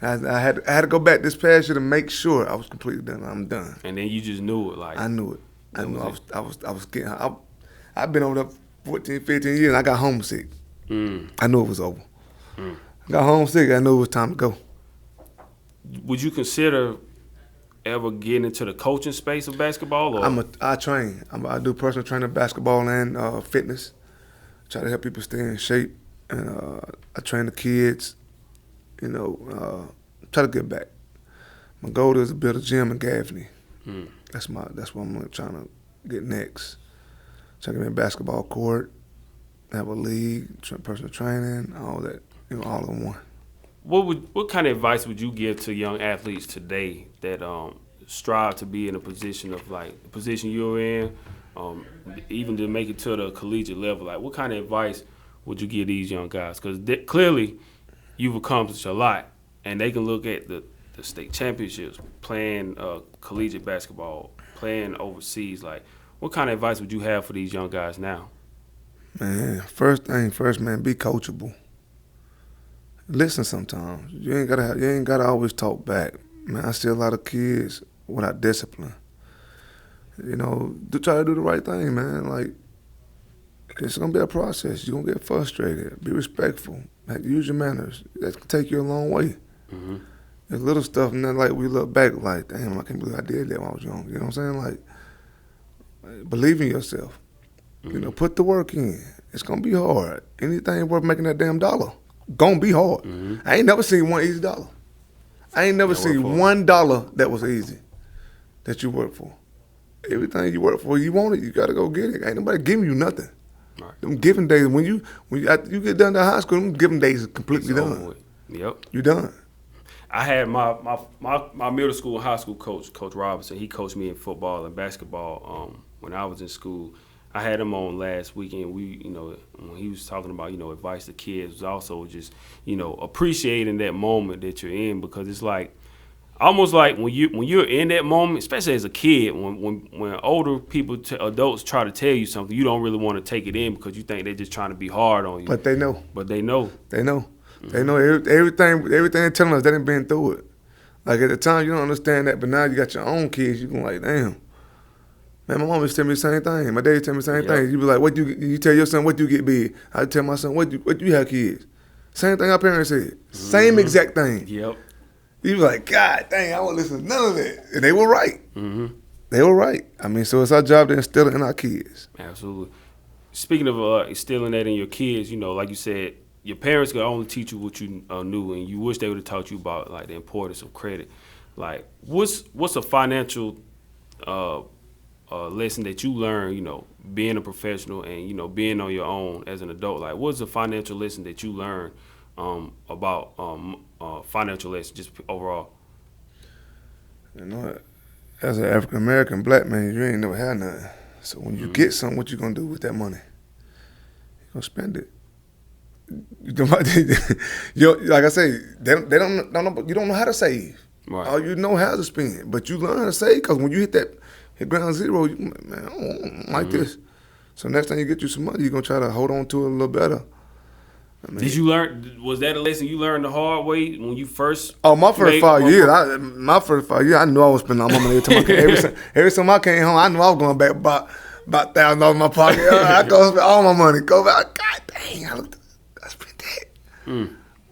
I had to go back this past year to make sure I was completely done. I'm done. And then you just knew it, like I knew it. I was getting. I've been over there 14, 15 years. And I got homesick. I knew it was over. I got homesick. I knew it was time to go. Would you consider ever getting into the coaching space of basketball? Or? I train. I do personal training, basketball and fitness try to help people stay in shape, and I train the kids. Try to get back. My goal is to build a gym in Gaffney. That's what I'm trying to get next. Trying to get a basketball court, have a league, personal training, all that, all in one. What kind of advice would you give to young athletes today that strive to be in a position of like the position you're in, even to make it to the collegiate level? Like, what kind of advice would you give these young guys? Because clearly, you've accomplished a lot, and they can look at the state championships, playing collegiate basketball, playing overseas. Like, what kind of advice would you have for these young guys now? Man, first thing first, man, be coachable. Listen sometimes. You ain't gotta always talk back. Man, I see a lot of kids without discipline. To try to do the right thing, man. Like, it's gonna be a process. You're gonna get frustrated. Be respectful. Use your manners. That can take you a long way. Mm-hmm. There's little stuff, and then like we look back, like, damn, I can't believe I did that when I was young. You know what I'm saying? Like, believe in yourself. Mm-hmm. Put the work in. It's gonna be hard. Anything worth making that damn dollar, gonna be hard. Mm-hmm. I ain't never seen one easy dollar. I ain't never seen $1 that was easy that you work for. Everything you work for, you want it, you gotta go get it. Ain't nobody giving you nothing. Right. Them giving days, when you get done to high school, them giving days is completely done. Yep. You done. I had my middle school and high school coach, Coach Robinson. He coached me in football and basketball when I was in school. I had him on last weekend. When he was talking about, advice to kids, was also just, appreciating that moment that you're in, because it's like, almost like when you're in that moment, especially as a kid, when older people, adults try to tell you something, you don't really want to take it in because you think they're just trying to be hard on you. But they know. They know. Mm-hmm. They know everything they're telling us. They done been through it. Like, at the time, you don't understand that, but now you got your own kids. You can like, damn. Man, my mom used to tell me the same thing. My dad tell me the same thing. You be like, you tell your son, what do you get big? I tell my son, what do you have kids? Same thing our parents said. Same exact thing. Yep. You be like, God dang, I won't listen to none of that. And they were right. Mm-hmm. They were right. I mean, so it's our job to instill it in our kids. Absolutely. Speaking of instilling that in your kids, like you said, your parents could only teach you what you knew, and you wish they would have taught you about like the importance of credit. Like, what's a financial lesson that you learned, being a professional and being on your own as an adult? Like, what's a financial lesson that you learned about financial lessons just overall? As an African American black man, you ain't never had nothing. So when you get something, what you gonna do with that money? You gonna spend it. Like I say, they don't know. You don't know how to save. Right. All you know how to spend, but you learn how to save, because when you hit ground zero, man, I don't like this. So next time you get you some money, you're gonna try to hold on to it a little better. I mean, did you learn? Was that a lesson you learned the hard way when you first? Oh, my first 5 years, I knew I was spending all my money every time I came. Every time I came home, I knew I was going back about $1,000 in my pocket. I go spend all my money. Go back. God dang, I spent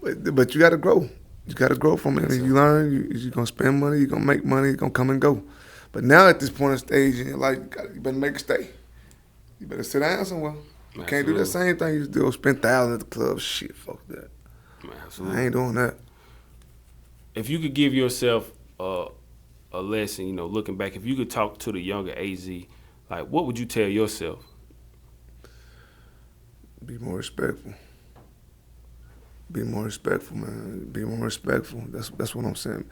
that. But you got to grow. You got to grow from it. And you learn. You're gonna spend money. You're gonna make money. You're gonna come and go. But now at this point in stage in your life, you better make a stay. You better sit down somewhere. You can't do that same thing you do. Spend thousands at the club. Shit, fuck that. Absolutely. I ain't doing that. If you could give yourself a lesson, looking back, if you could talk to the younger AZ, like, what would you tell yourself? Be more respectful. Be more respectful, man. Be more respectful. That's what I'm saying.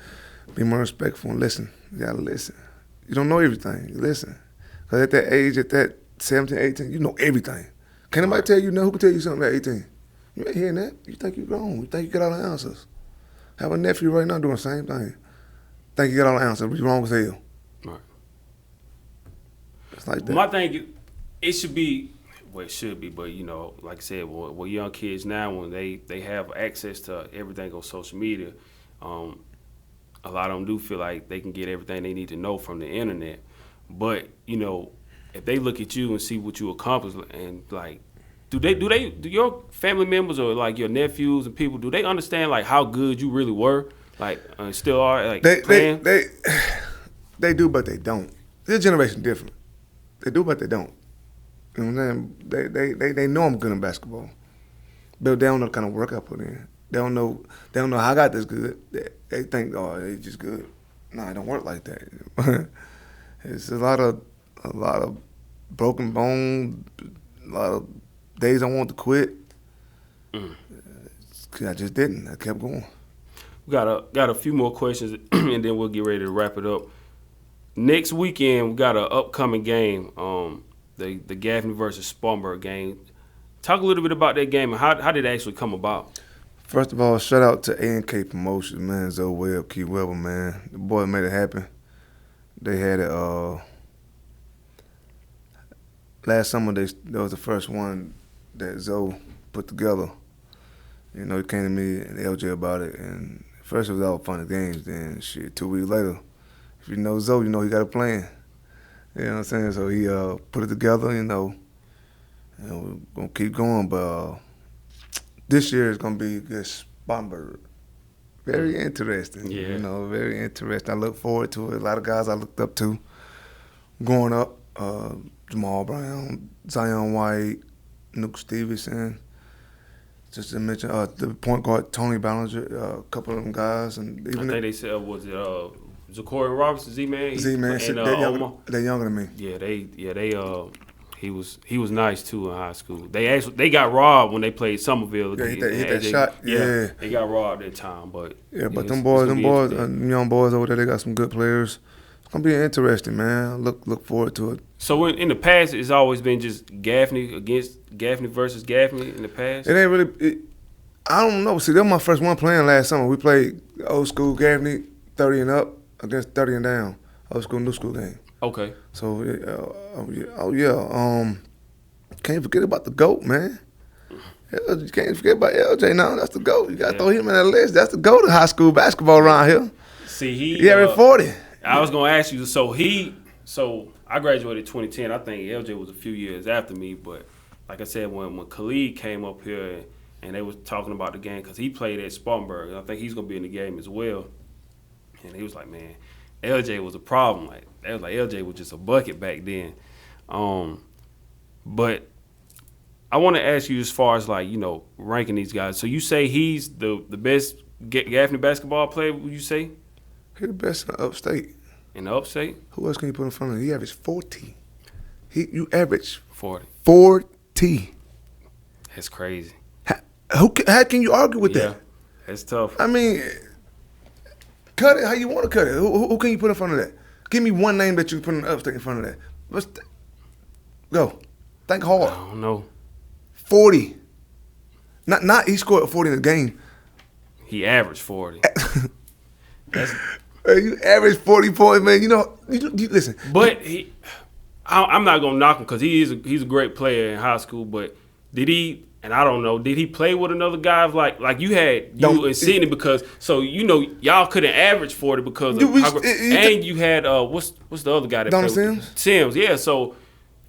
Be more respectful and listen. You gotta listen. You don't know everything. You listen. Because at that age, at that 17, 18, you know everything. Can't nobody tell you nothing? Who can tell you something at 18? You ain't hearing that. You think you're grown. You think you got all the answers. Have a nephew right now doing the same thing. Think you got all the answers, but you're wrong as hell. Right. It's like that. My thing, it should be, well, it should be, but, like I said, with young kids now, when they have access to everything on social media, a lot of them do feel like they can get everything they need to know from the internet. But, if they look at you and see what you accomplished, and like, do your family members or like your nephews and people, do they understand like how good you really were, like still are, like playing? They do, but they don't. This generation different. They do, but they don't. You know what I'm saying? They know I'm good in basketball, but they don't know the kind of work I put in. They don't know how I got this good. They think, oh, they just good. No, it don't work like that. It's a lot of broken bone, a lot of days I wanted to quit. I just didn't. I kept going. We got a few more questions, and then we'll get ready to wrap it up. Next weekend, we got an upcoming game, the Gaffney versus Spartanburg game. Talk a little bit about that game and how did it actually come about? First of all, shout out to A&K Promotions, man. Zoe Webb, Key Weber, man. The boy made it happen. They had it last summer. That was the first one that Zoe put together. You know, he came to me and LJ about it, and first it was all fun and games. Then, 2 weeks later, if you know Zoe, you know he got a plan. You know what I'm saying? So he put it together, you know, and we're going to keep going. But this year is going to be against Spartanburg. Very interesting. Yeah. You know, very interesting. I look forward to it. A lot of guys I looked up to growing up, Jamal Brown, Zion White, Nuke Stevenson. Just to mention the point guard Tony Ballinger, a couple of them guys, and even I think they said was it Zachariah Robinson, Z-Man, and they're younger than me. Yeah, he was nice too in high school. They got robbed when they played Somerville. Yeah, he hit that shot. Yeah, they got robbed that time, but but them boys, young boys over there, they got some good players. It's gonna be interesting, man. Look forward to it. So in the past, it's always been just Gaffney against Gaffney versus Gaffney in the past? It ain't really I don't know. See, that was my first one playing last summer. We played old school Gaffney, 30 and up against 30 and down. Old school, new school game. Okay. So, can't forget about the GOAT, man. You can't forget about LJ now. That's the GOAT. You got to throw him in that list. That's the GOAT of high school basketball around here. See, he averaged 40. I was going to ask you, so I graduated 2010. I think LJ was a few years after me, but like I said, when Khalid came up here and they was talking about the game, because he played at Spartanburg, I think he's going to be in the game as well. And he was like, man, LJ was a problem. Like LJ was just a bucket back then. But I want to ask you as far as ranking these guys. So you say he's the best Gaffney basketball player, would you say? He's the best in the upstate. In the upstate? Who else can you put in front of him? He averaged 40. You average 40. 40. That's crazy. How can you argue with that? That's tough. I mean, cut it how you want to cut it. Who can you put in front of that? Give me one name that you put in the upstate in front of that. Go. Think hard. I don't know. 40. Not he scored 40 in the game. He averaged 40. You average 40 points, man. You listen. But I'm not gonna knock him because he's a great player in high school. But did he? And I don't know. Did he play with another guy like you had and Sidney? Because y'all couldn't average 40 because of and you had what's the other guy that Donald played Sims? With Sims, yeah. So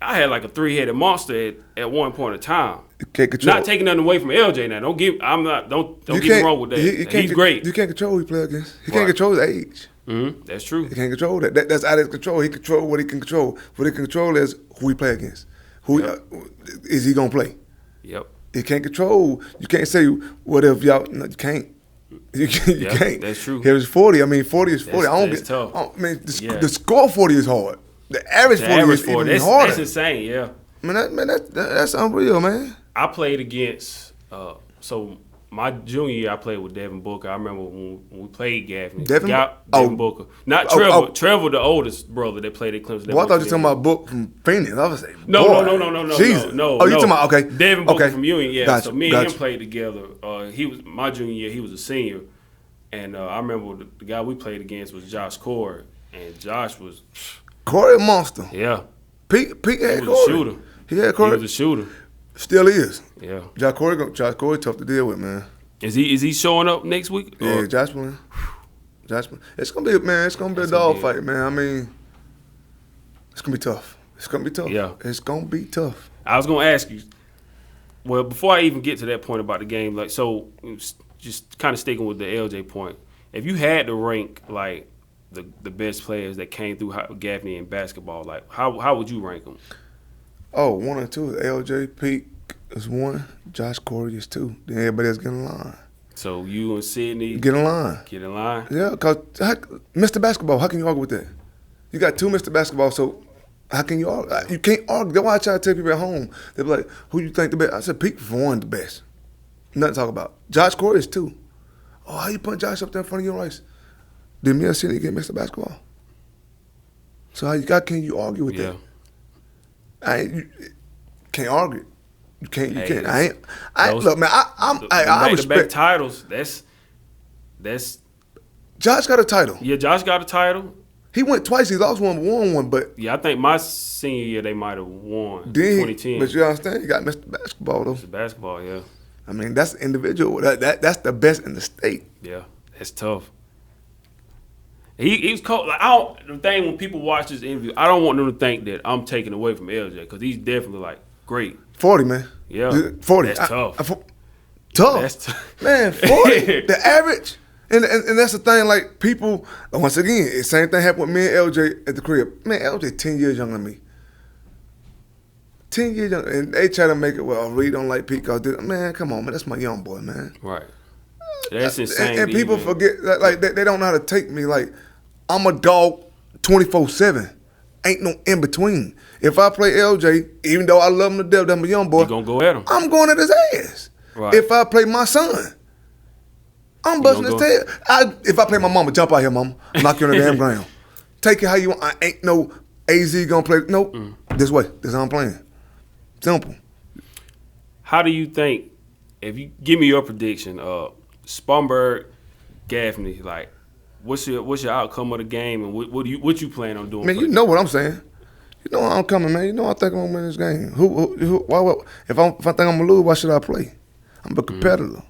I had like a 3-headed monster at one point in time. Can't control. Not taking nothing away from LJ now. Don't get me wrong with that. He's great. You can't control who he play against. He can't control his age. Mm-hmm. That's true. He can't control that. That's out of his control. He control what he can control. What he can control is who he play against. Is he gonna play? Yep. He can't control. You can't say what if y'all. No, you can't. You can't. That's true. It was 40. I mean, 40 is 40. That's tough. The score 40 is hard. The average 40 is even harder. That's insane. Yeah. That's unreal, man. I played against so my junior year I played with Devin Booker. I remember when we played Gaffney. Devin Booker. Not Trevor. Trevor, the oldest brother that played at Clemson. Well, I thought you were talking about Book from Phoenix. I was saying, no. Jesus. No. Oh, you talking about, okay. Devin Booker from Union, yeah. Gotcha. So me and him played together. He was my junior year, he was a senior. And I remember the guy we played against was Josh Cord. And Josh was Corey a monster. Yeah. Pete had Corey. He was a shooter. He had Corey. He was a shooter. Still is. Yeah. Josh Corey tough to deal with, man. Is he showing up next week? Yeah, Josh playing. It's gonna be a dog fight, man. I mean, it's gonna be tough. Yeah. It's gonna be tough. I was gonna ask you. Well, before I even get to that point about the game, just kind of sticking with the LJ point. If you had to rank the best players that came through Gaffney in basketball, how would you rank them? Oh, 1 and 2 is LJ Peak is 1, Josh Corey is 2. Then everybody else get in line. So you and Sidney Get in line. get in line. Yeah, because Mr. Basketball, how can you argue with that? You got 2 Mr. Basketball, so how can you argue? You can't argue. That's why I try to tell people at home. They be like, who you think the best? I said, Peak for 1, the best. Nothing to talk about. Josh Corey is 2. Oh, how you put Josh up there in front of you, Rice? Did me and Sidney get Mr. Basketball? So how can you argue with that? You can't argue. You can't. Look, man. I respect back titles. That's. Josh got a title. Yeah, Josh got a title. He went twice. He lost one, won one. But yeah, I think my senior year they might have won. 2010. But you understand? You got Mr. Basketball though. Mr. Basketball, yeah. I mean, that's individual. That's the best in the state. Yeah, that's tough. He was cold. Like the thing when people watch this interview, I don't want them to think that I'm taking away from LJ because he's definitely like great. 40, man. Yeah, 40. That's tough. Tough. That's tough. Man, 40. The average. And that's the thing. Like people, once again, the same thing happened with me and LJ at the crib. Man, LJ 10 years younger than me. 10 years younger, and they try to make it. Well, Reid don't like Pete. Man, come on, man. That's my young boy, man. Right. That's insane. And people forget that, like they don't know how to take me. Like I'm a dog 24/7. Ain't no in between. If I play LJ, even though I love him to death, that's my young boy. You gonna go at him? I'm going at his ass. Right. If I play my son, I'm busting his tail. If I play my mama, jump out here, mama. Knock you on the damn ground. Take it how you want. I ain't no AZ gonna play. Nope. This way. This how I'm playing. Simple. How do you think? If you give me your prediction, Spartanburg, Gaffney, like, what's your outcome of the game, and what you plan on doing? Man, you know what I'm saying. You know I'm coming, man. You know I think I'm gonna win this game. Why, if I think I'm gonna lose, why should I play? I'm a competitor.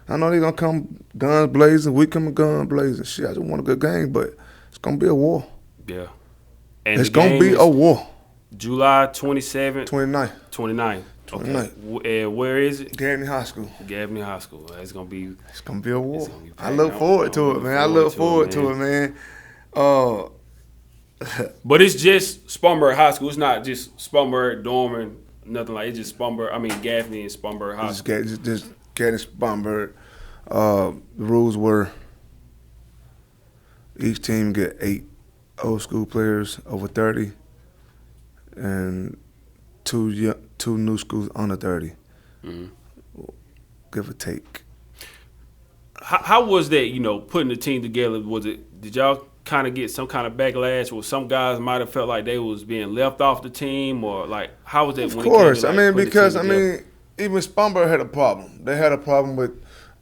I know they're gonna come guns blazing. We come guns blazing. Shit, I just want a good game, but it's gonna be a war. Yeah, and it's gonna be a war. July 27th, 29th. 29th. Okay. And where is it? Gaffney High School. Gaffney High School. It's gonna be a war. I look forward to it, man. I look forward to it, man. But it's just Spartanburg High School. It's not just Spartanburg, Dorman, nothing like it. It's just Spartanburg. I mean Gaffney and Spartanburg High School. Just Gaffney, Spartanburg. The rules were each team get 8 old school players over 30, and two new schools under 30, give or take. How was that? Putting the team together. Did y'all kind of get some kind of backlash, or some guys might have felt like they was being left off the team, or like how was that? Of course, because even Spartanburg had a problem. They had a problem with.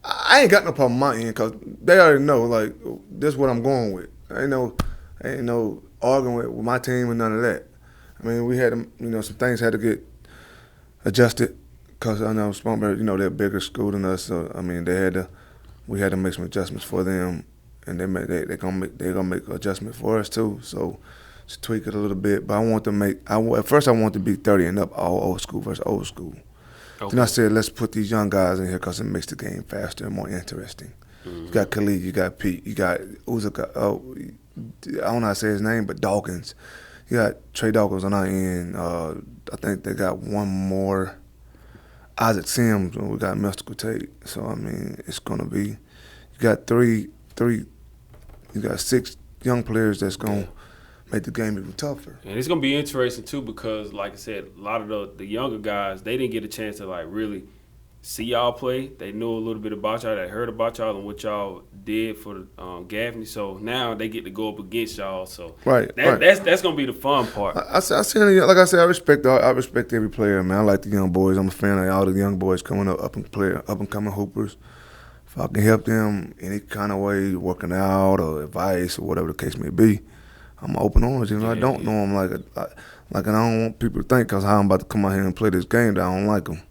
I ain't got no problem on my end because they already know like this is what I'm going with. Ain't no arguing with my team and none of that. I mean, we had some things had to get adjusted because I know Spartanburg, they're a bigger school than us. So I mean, we had to make some adjustments for them, and they're gonna make adjustments for us too. So just tweak it a little bit. But at first I want to be 30 and up, all old school versus old school. Okay. Then I said, let's put these young guys in here because it makes the game faster and more interesting. You got Khalid, you got Pete, you got Uzaka. I don't know how to say his name, but Dawkins. You got Trey Dawkins on our end. I think they got one more, Isaac Sims, and we got Mystical Tate. So I mean, it's gonna be. You got three. You got 6 young players that's gonna make the game even tougher. And it's gonna be interesting too because, like I said, a lot of the younger guys, they didn't get a chance to like really see y'all play. They knew a little bit about y'all. They heard about y'all and what y'all did for the Gaffney. So now they get to go up against y'all. So that's gonna be the fun part. I see, like I said, I respect every player, man. I like the young boys. I'm a fan of all the young boys coming up and coming hoopers. If I can help them any kind of way, working out or advice or whatever the case may be, I'm open arms. I don't know them like I don't want people to think because how I'm about to come out here and play this game that I don't like them.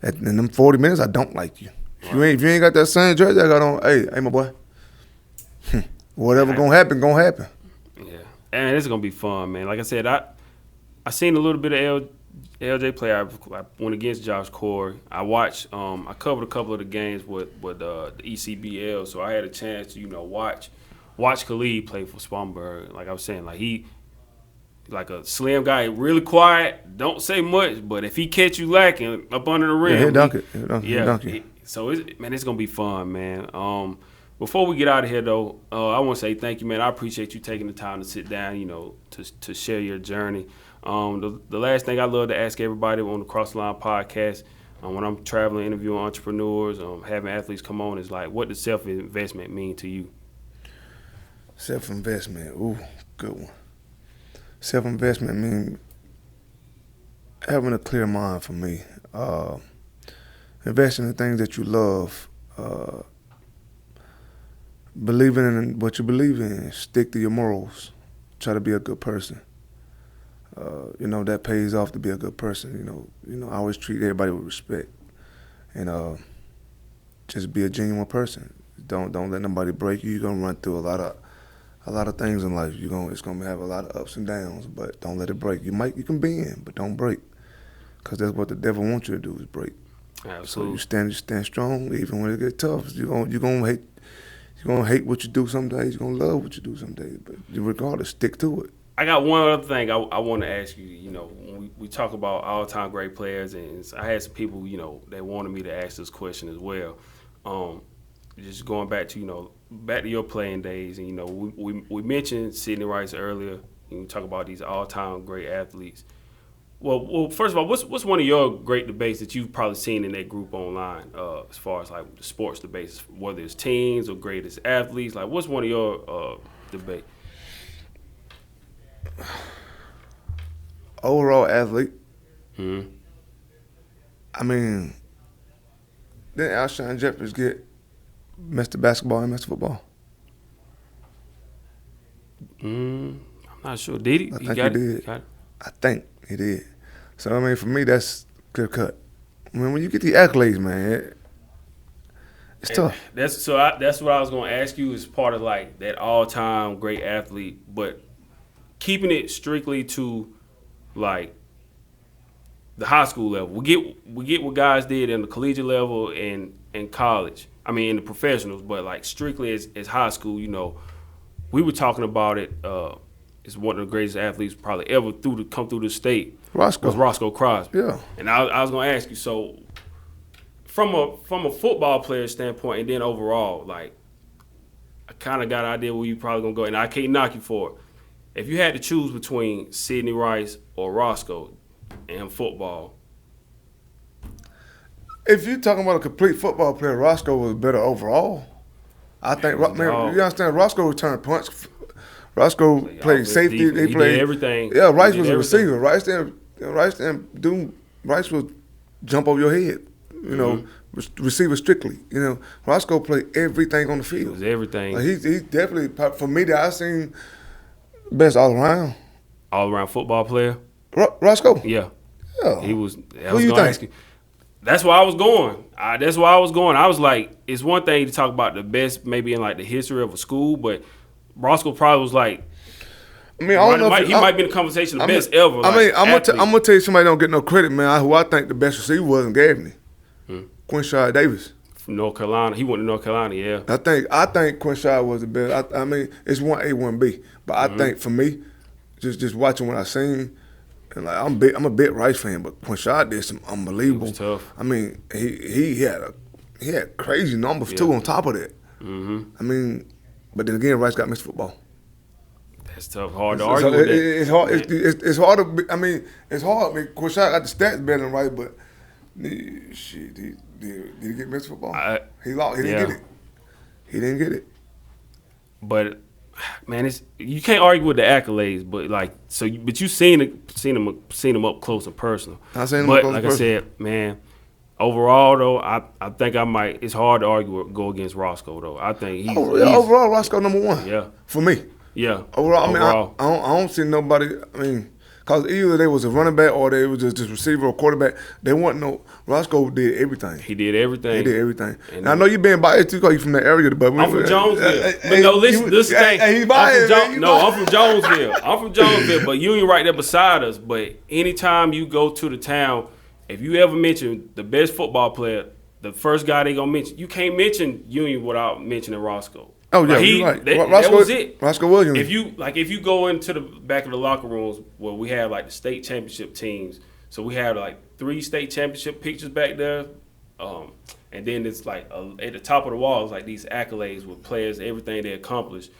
In them 40 minutes, I don't like you. If you ain't got that same jersey I got on, hey, my boy. Whatever gonna happen. Yeah, and it's gonna be fun, man. Like I said, I seen a little bit of LJ play. I went against Josh Corey. I watched. I covered a couple of the games with the ECBL, so I had a chance to watch Khalid play for Spartanburg. Like I was saying, like like a slim guy, really quiet, don't say much, but if he catch you lacking up under the rim, he'll dunk it. He'll dunk it. So it's gonna be fun, man. Before we get out of here though, I want to say thank you, man. I appreciate you taking the time to sit down, to share your journey. The last thing I love to ask everybody on the Cross the Line podcast, when I'm traveling, interviewing entrepreneurs, having athletes come on, is like, what does self-investment mean to you? Self-investment, ooh, good one. Self-investment means having a clear mind for me. Investing in things that you love. Believing in what you believe in. Stick to your morals. Try to be a good person. That pays off to be a good person. I always treat everybody with respect, and just be a genuine person. Don't let nobody break you. You're gonna run through a lot of things in life. It's gonna have a lot of ups and downs, but don't let it break. You can bend, but don't break, because that's what the devil wants you to do, is break. Absolutely. So you stand strong, even when it gets tough. You're gonna hate what you do some days. You're gonna love what you do some days, but regardless, stick to it. I got one other thing I want to ask you. When we talk about all-time great players, and I had some people, that wanted me to ask this question as well. Just going back to, back to your playing days, and we mentioned Sidney Rice earlier. And we talk about these all-time great athletes. Well, first of all, what's one of your great debates that you've probably seen in that group online, as far as like the sports debates, whether it's teams or greatest athletes? Like, what's one of your debates? Overall athlete. Mm-hmm. I mean, didn't Alshon Jeffries get Mr. Basketball and Mr. Football? I'm not sure. Did he? I think he did. I think he did. So, I mean, for me, that's clear cut. I mean, when you get the accolades, man, it's tough. That's what I was going to ask you, is part of like that all-time great athlete, but keeping it strictly to like the high school level. We get what guys did in the collegiate level and in college. I mean, in the professionals, but like strictly as high school, we were talking about it. Is one of the greatest athletes probably ever come through the state. Was Roscoe Crosby. Yeah. And I was going to ask you, so from a football player standpoint, and then overall, like, I kind of got an idea where you probably going to go, and I can't knock you for it. If you had to choose between Sidney Rice or Roscoe in football. If you're talking about a complete football player, Roscoe was better overall. I think, you understand, Roscoe returned punch. Roscoe played safety. He played did everything. Yeah, Rice was a receiver. Rice would jump over your head. Receiver strictly. Roscoe played everything on the field. It was everything. Like he definitely, for me, that I seen best all around. All around football player. Roscoe. Yeah. He was. Who you think? That's where I was going. I was like, it's one thing to talk about the best, maybe in like the history of a school, but Roscoe probably was like, I mean, I don't know. He might be in the conversation the best ever. I'm gonna tell you, somebody don't get no credit, man. Who I think the best receiver was in Gaffney, Quinshad Davis from North Carolina. He went to North Carolina, yeah. I think Quinshad was the best. I mean, it's 1A, 1B, but I think for me, just watching what I seen, and like I'm a big Rice fan, but Quinshad did some unbelievable. He was tough. I mean, he had crazy numbers too on top of that. Mm-hmm. I mean. But then again, Rice got Mr. Football. That's tough. Hard to argue with that. It's hard. It's hard to. It's hard. I mean, Quinshad got the stats better than Rice, but shit, did he get Mr. Football? He lost. He didn't get it. He didn't get it. But man, you can't argue with the accolades. But but you seen him up close and personal. I seen him up close and personal. Like I said, man. Overall, though, I think I might. It's hard to go against Roscoe, though. I think he's overall Roscoe number one. Yeah, for me. Yeah. Overall, I don't see nobody. I mean, because either they was a running back or they was just receiver or quarterback. They wasn't no. Roscoe did everything. He did everything. And I know you been biased too, because you from that area, but I'm from Jonesville. But no, listen. He's biased. I'm from Jonesville. But Union right there beside us. But anytime you go to the town. If you ever mention the best football player, the first guy they gonna mention, you can't mention Union without mentioning Roscoe. Oh yeah, Like, you're right. That was it. Roscoe Williams. If you go into the back of the locker rooms where we have like the state championship teams, so we have like 3 state championship pictures back there, and then it's like at the top of the wall is like these accolades with players, everything they accomplished.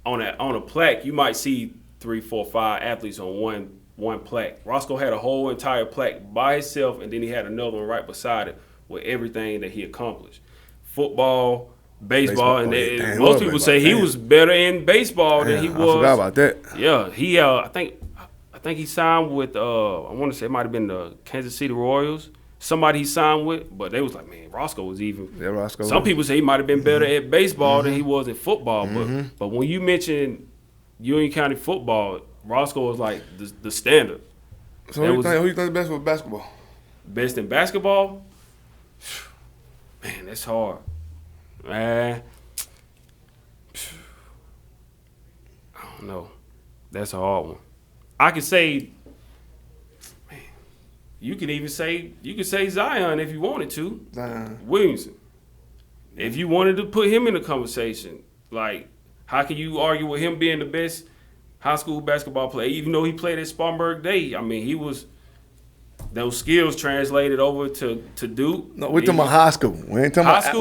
On a plaque, you might see 3, 4, 5 athletes on one plaque. Roscoe had a whole entire plaque by himself, and then he had another one right beside it with everything that he accomplished. Football, baseball, and most people say he was better in baseball than he was. I forgot about that. Yeah, he I think he signed with I want to say it might have been the Kansas City Royals. Somebody he signed with, but they was like, man, Roscoe was even. Yeah, Roscoe. Some people say he might have been better at baseball than he was in football, but when you mention Union County football, Roscoe was like the standard. So who you think is best with basketball? Best in basketball? Man, that's hard. Man, I don't know. That's a hard one. I could say, man, you could say Zion if you wanted to. Zion Williamson. If you wanted to put him in the conversation, like, how can you argue with him being the best high school basketball player, even though he played at Spartanburg Day? I mean, he was those skills translated over to Duke. No, we're talking about high school. We ain't talking about after.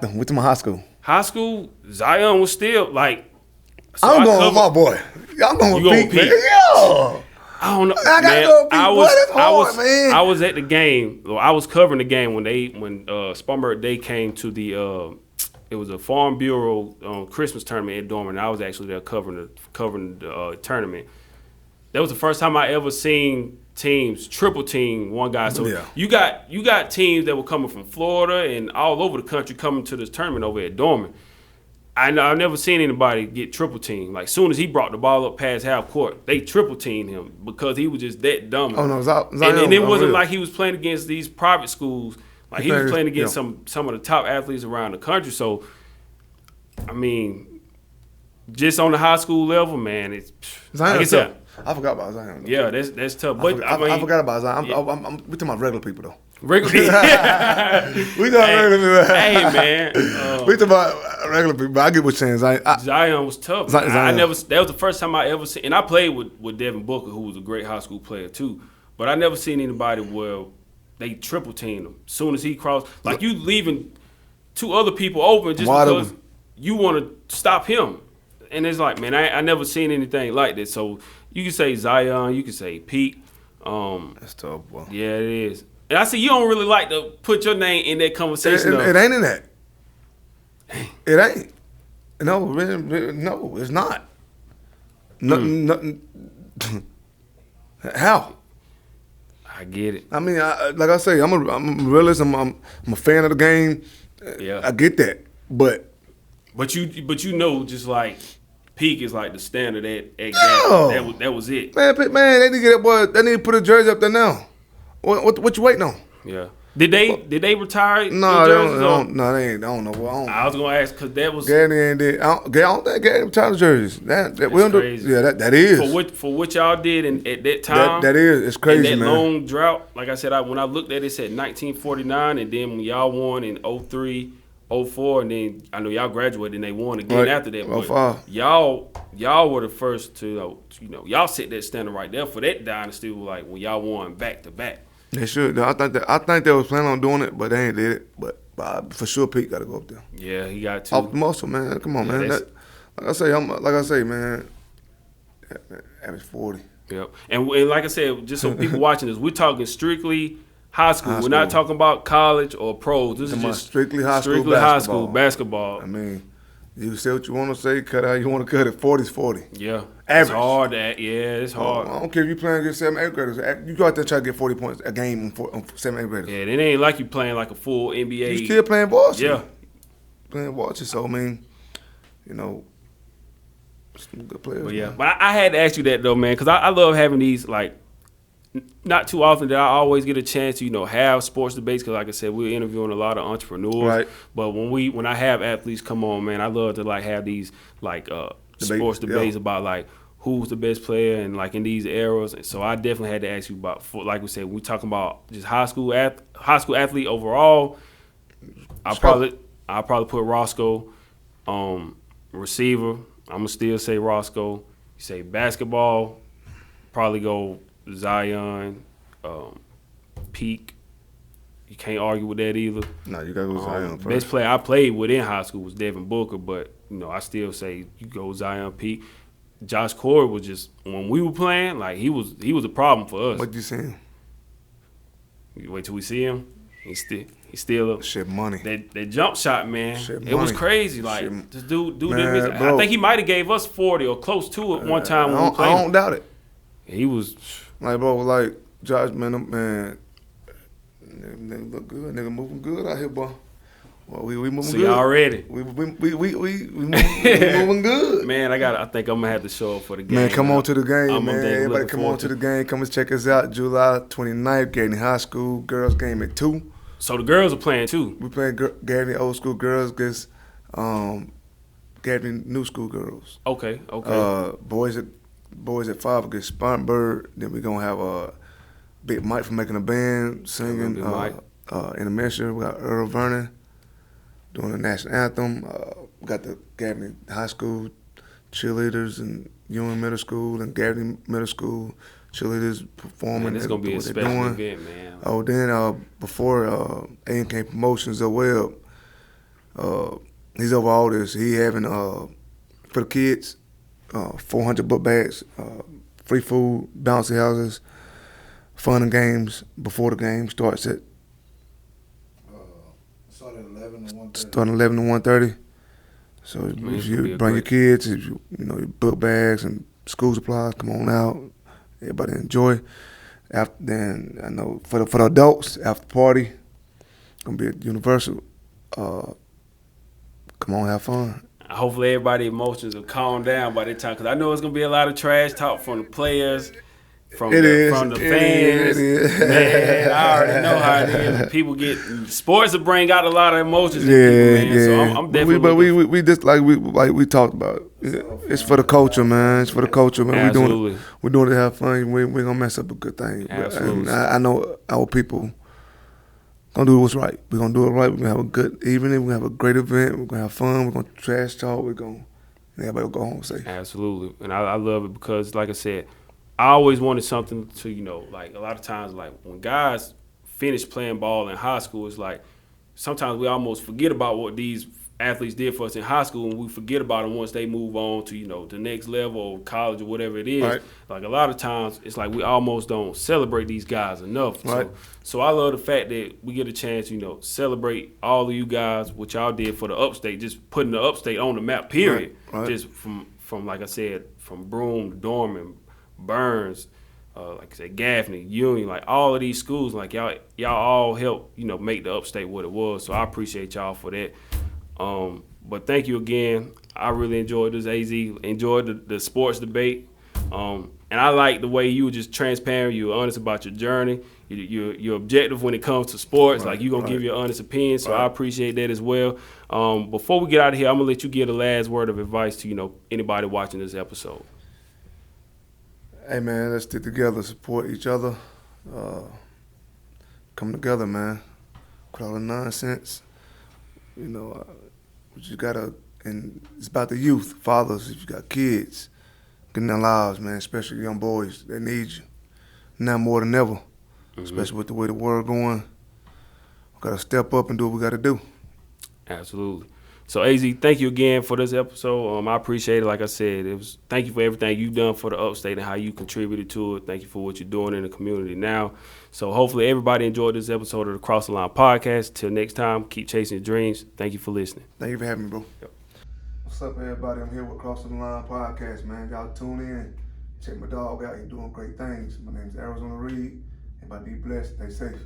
We're talking about high school. High school, Zion was still like. So I'm going with my boy. I'm going with Pete. Yeah. I don't know. I gotta go with Pete. That's hard, man. I was at the game. I was covering the game when Spartanburg Day came to the. It was a Farm Bureau Christmas tournament in Dorman. I was actually there covering the tournament. That was the first time I ever seen teams triple team one guy. So you got teams that were coming from Florida and all over the country coming to this tournament over at Dorman. I've never seen anybody get triple teamed. Like, soon as he brought the ball up past half court, they triple teamed him because he was just that dumb. Oh no, Zion, and it wasn't like he was playing against these private schools. Like, he was playing against some of the top athletes around the country. So, I mean, just on the high school level, man, it's Zion. Like I said, I forgot about Zion. Yeah, that's tough. But I forgot about Zion. We're talking about regular people though. Regular people. We talking regular people. Hey man, we talking about regular people. I get what you're saying. Zion was tough. That was the first time I ever seen. And I played with Devin Booker, who was a great high school player too. But I never seen anybody where they triple teamed him. As soon as he crossed, like, you leaving 2 other people open just because you want to stop him. And it's like, man, I never seen anything like this. So you can say Zion, you can say Pete. That's tough, boy. Yeah, it is. And I see you don't really like to put your name in that conversation. It ain't in that. It ain't. No, it's not. Nothing. How? I get it. I mean, like I say, I'm a realist. I'm a fan of the game. Yeah, I get that, but you know, just like Peak is like the standard at Gaffney. That was it. Man, they need to get that boy. They need to put a jersey up there now. What you waiting on? Yeah. Did they retire? No, they don't. No, they ain't. I don't know. I was gonna ask because that was. Gaffney ain't did. I don't think Gaffney retired the jerseys. That's crazy. Yeah, that is. For what y'all did at that time. That is. It's crazy, in that man. long drought. Like I said, when I looked at it, it said 1949, and then when y'all won in 03, 04, and then I know y'all graduated and they won again after that. But y'all were the first to y'all set that standard right there for that dynasty. Like when y'all won back to back. They should. I think they was planning on doing it, but they ain't did it. But for sure, Pete got to go up there. Yeah, he got to. Off the muscle, man. Come on, man. Like I say, man. Average 40. Yep. And like I said, just so people watching this, we're talking strictly high school. We're not talking about college or pros. This is just strictly high school basketball. I mean, you say what you want to say, cut how you want to cut it. 40's 40. Yeah. Average. It's hard. It's hard. I don't care if you playing against 7th, 8th graders. You go out there and try to get 40 points a game on 7th, 8th graders. Yeah, it ain't like you playing like a full NBA. You still playing varsity. Yeah. Playing varsity. So, I mean, some good players. But yeah, but I had to ask you that though, man, because I love having these, like, not too often that I always get a chance to have sports debates, because like I said, we're interviewing a lot of entrepreneurs. Right. But when I have athletes come on, man, I love to have these sports debates about like who's the best player and like in these eras. And so I definitely had to ask you about, like we said, we talking about just high school athlete overall. I'll probably put Roscoe. Receiver, I'm gonna still say Roscoe. You say basketball, probably go Zion, Peak. You can't argue with that either. No, you gotta go Zion first. Best player I played with in high school was Devin Booker, but I still say you go Zion, Peak. Josh Corey was just, when we were playing, like he was a problem for us. What you see him? You wait till we see him. He's still up. Shit money. That jump shot, man. It was crazy. Like this dude man, I think he might have gave us 40 or close to it one time when we played. I don't doubt it. He was like, bro, like Josh, man, nigga look good. Nigga moving good out here, boy. Well, we moving see good. already. We moving good. Man, I think I'm gonna have to show up for the game. Man, come on to the game, man. Everybody looking come on to the game. Come and check us out. July 29th, Gaffney High School. Girls game at 2. So the girls are playing too. We playing Gaffney old school girls against Gaffney new school girls. Okay. Boys at 5 against Spartanburg. Then we gonna have Big Mike from making a band singing. Intermission. We got Earl Vernon doing the national anthem. We got the Gaffney High School cheerleaders and Ewing Middle School and Gaffney Middle School cheerleaders performing. It's gonna be a special event, man. Oh, then before A&K Promotions as well, he's over all this. He having for the kids 400 book bags, free food, bouncy houses, fun and games before the game starts at. Starting 11 to 1:30. So if you bring your kids, if you your book bags and school supplies, come on out. Everybody enjoy. After then, I know for the adults, after party, gonna be at Universal. Come on, have fun. Hopefully, everybody's emotions will calm down by that time, because I know it's gonna be a lot of trash talk from the players. From the fans, man, I already know how it is. People sports will bring out a lot of emotions in people, man. So I'm definitely. But we just like we talked about. It's for the culture, man. It's for the culture, man. Absolutely. We're doing it to have fun. We're gonna mess up a good thing. Absolutely. I know our people gonna do what's right. We're gonna do it right. We're gonna have a good evening. We're gonna have a great event. We're gonna have fun. We're gonna trash talk. Everybody will go home safe. Absolutely, and I love it because, like I said, I always wanted something to, like a lot of times, like when guys finish playing ball in high school, it's like sometimes we almost forget about what these athletes did for us in high school, and we forget about them once they move on to, the next level or college or whatever it is. Right. Like a lot of times, it's like we almost don't celebrate these guys enough. Right. So I love the fact that we get a chance, celebrate all of you guys, what y'all did for the upstate, just putting the upstate on the map, period. Right. Just from, like I said, from Broome to Dorman, Burns, like I said, Gaffney, Union, like all of these schools, like y'all all helped, make the upstate what it was. So I appreciate y'all for that. But thank you again. I really enjoyed this, AZ. Enjoyed the sports debate. And I like the way you were just transparent. You were honest about your journey. You're objective when it comes to sports. Right, like you're gonna give your honest opinion. So I appreciate that as well. Before we get out of here, I'm gonna let you give the last word of advice to anybody watching this episode. Hey man, let's stick together, support each other, come together, man. Quit all the nonsense. We just gotta, and it's about the youth, fathers. If you got kids, get in their lives, man. Especially young boys, they need you now more than ever. Mm-hmm. Especially with the way the world going, we gotta step up and do what we gotta do. Absolutely. So, AZ, thank you again for this episode. I appreciate it. Like I said, thank you for everything you've done for the upstate and how you contributed to it. Thank you for what you're doing in the community now. So, hopefully, everybody enjoyed this episode of the Cross the Line podcast. Till next time, keep chasing your dreams. Thank you for listening. Thank you for having me, bro. Yep. What's up, everybody? I'm here with Cross the Line podcast, man. Y'all tune in. Check my dog out. He's doing great things. My name is Arizona Reid. Everybody be blessed. Stay safe.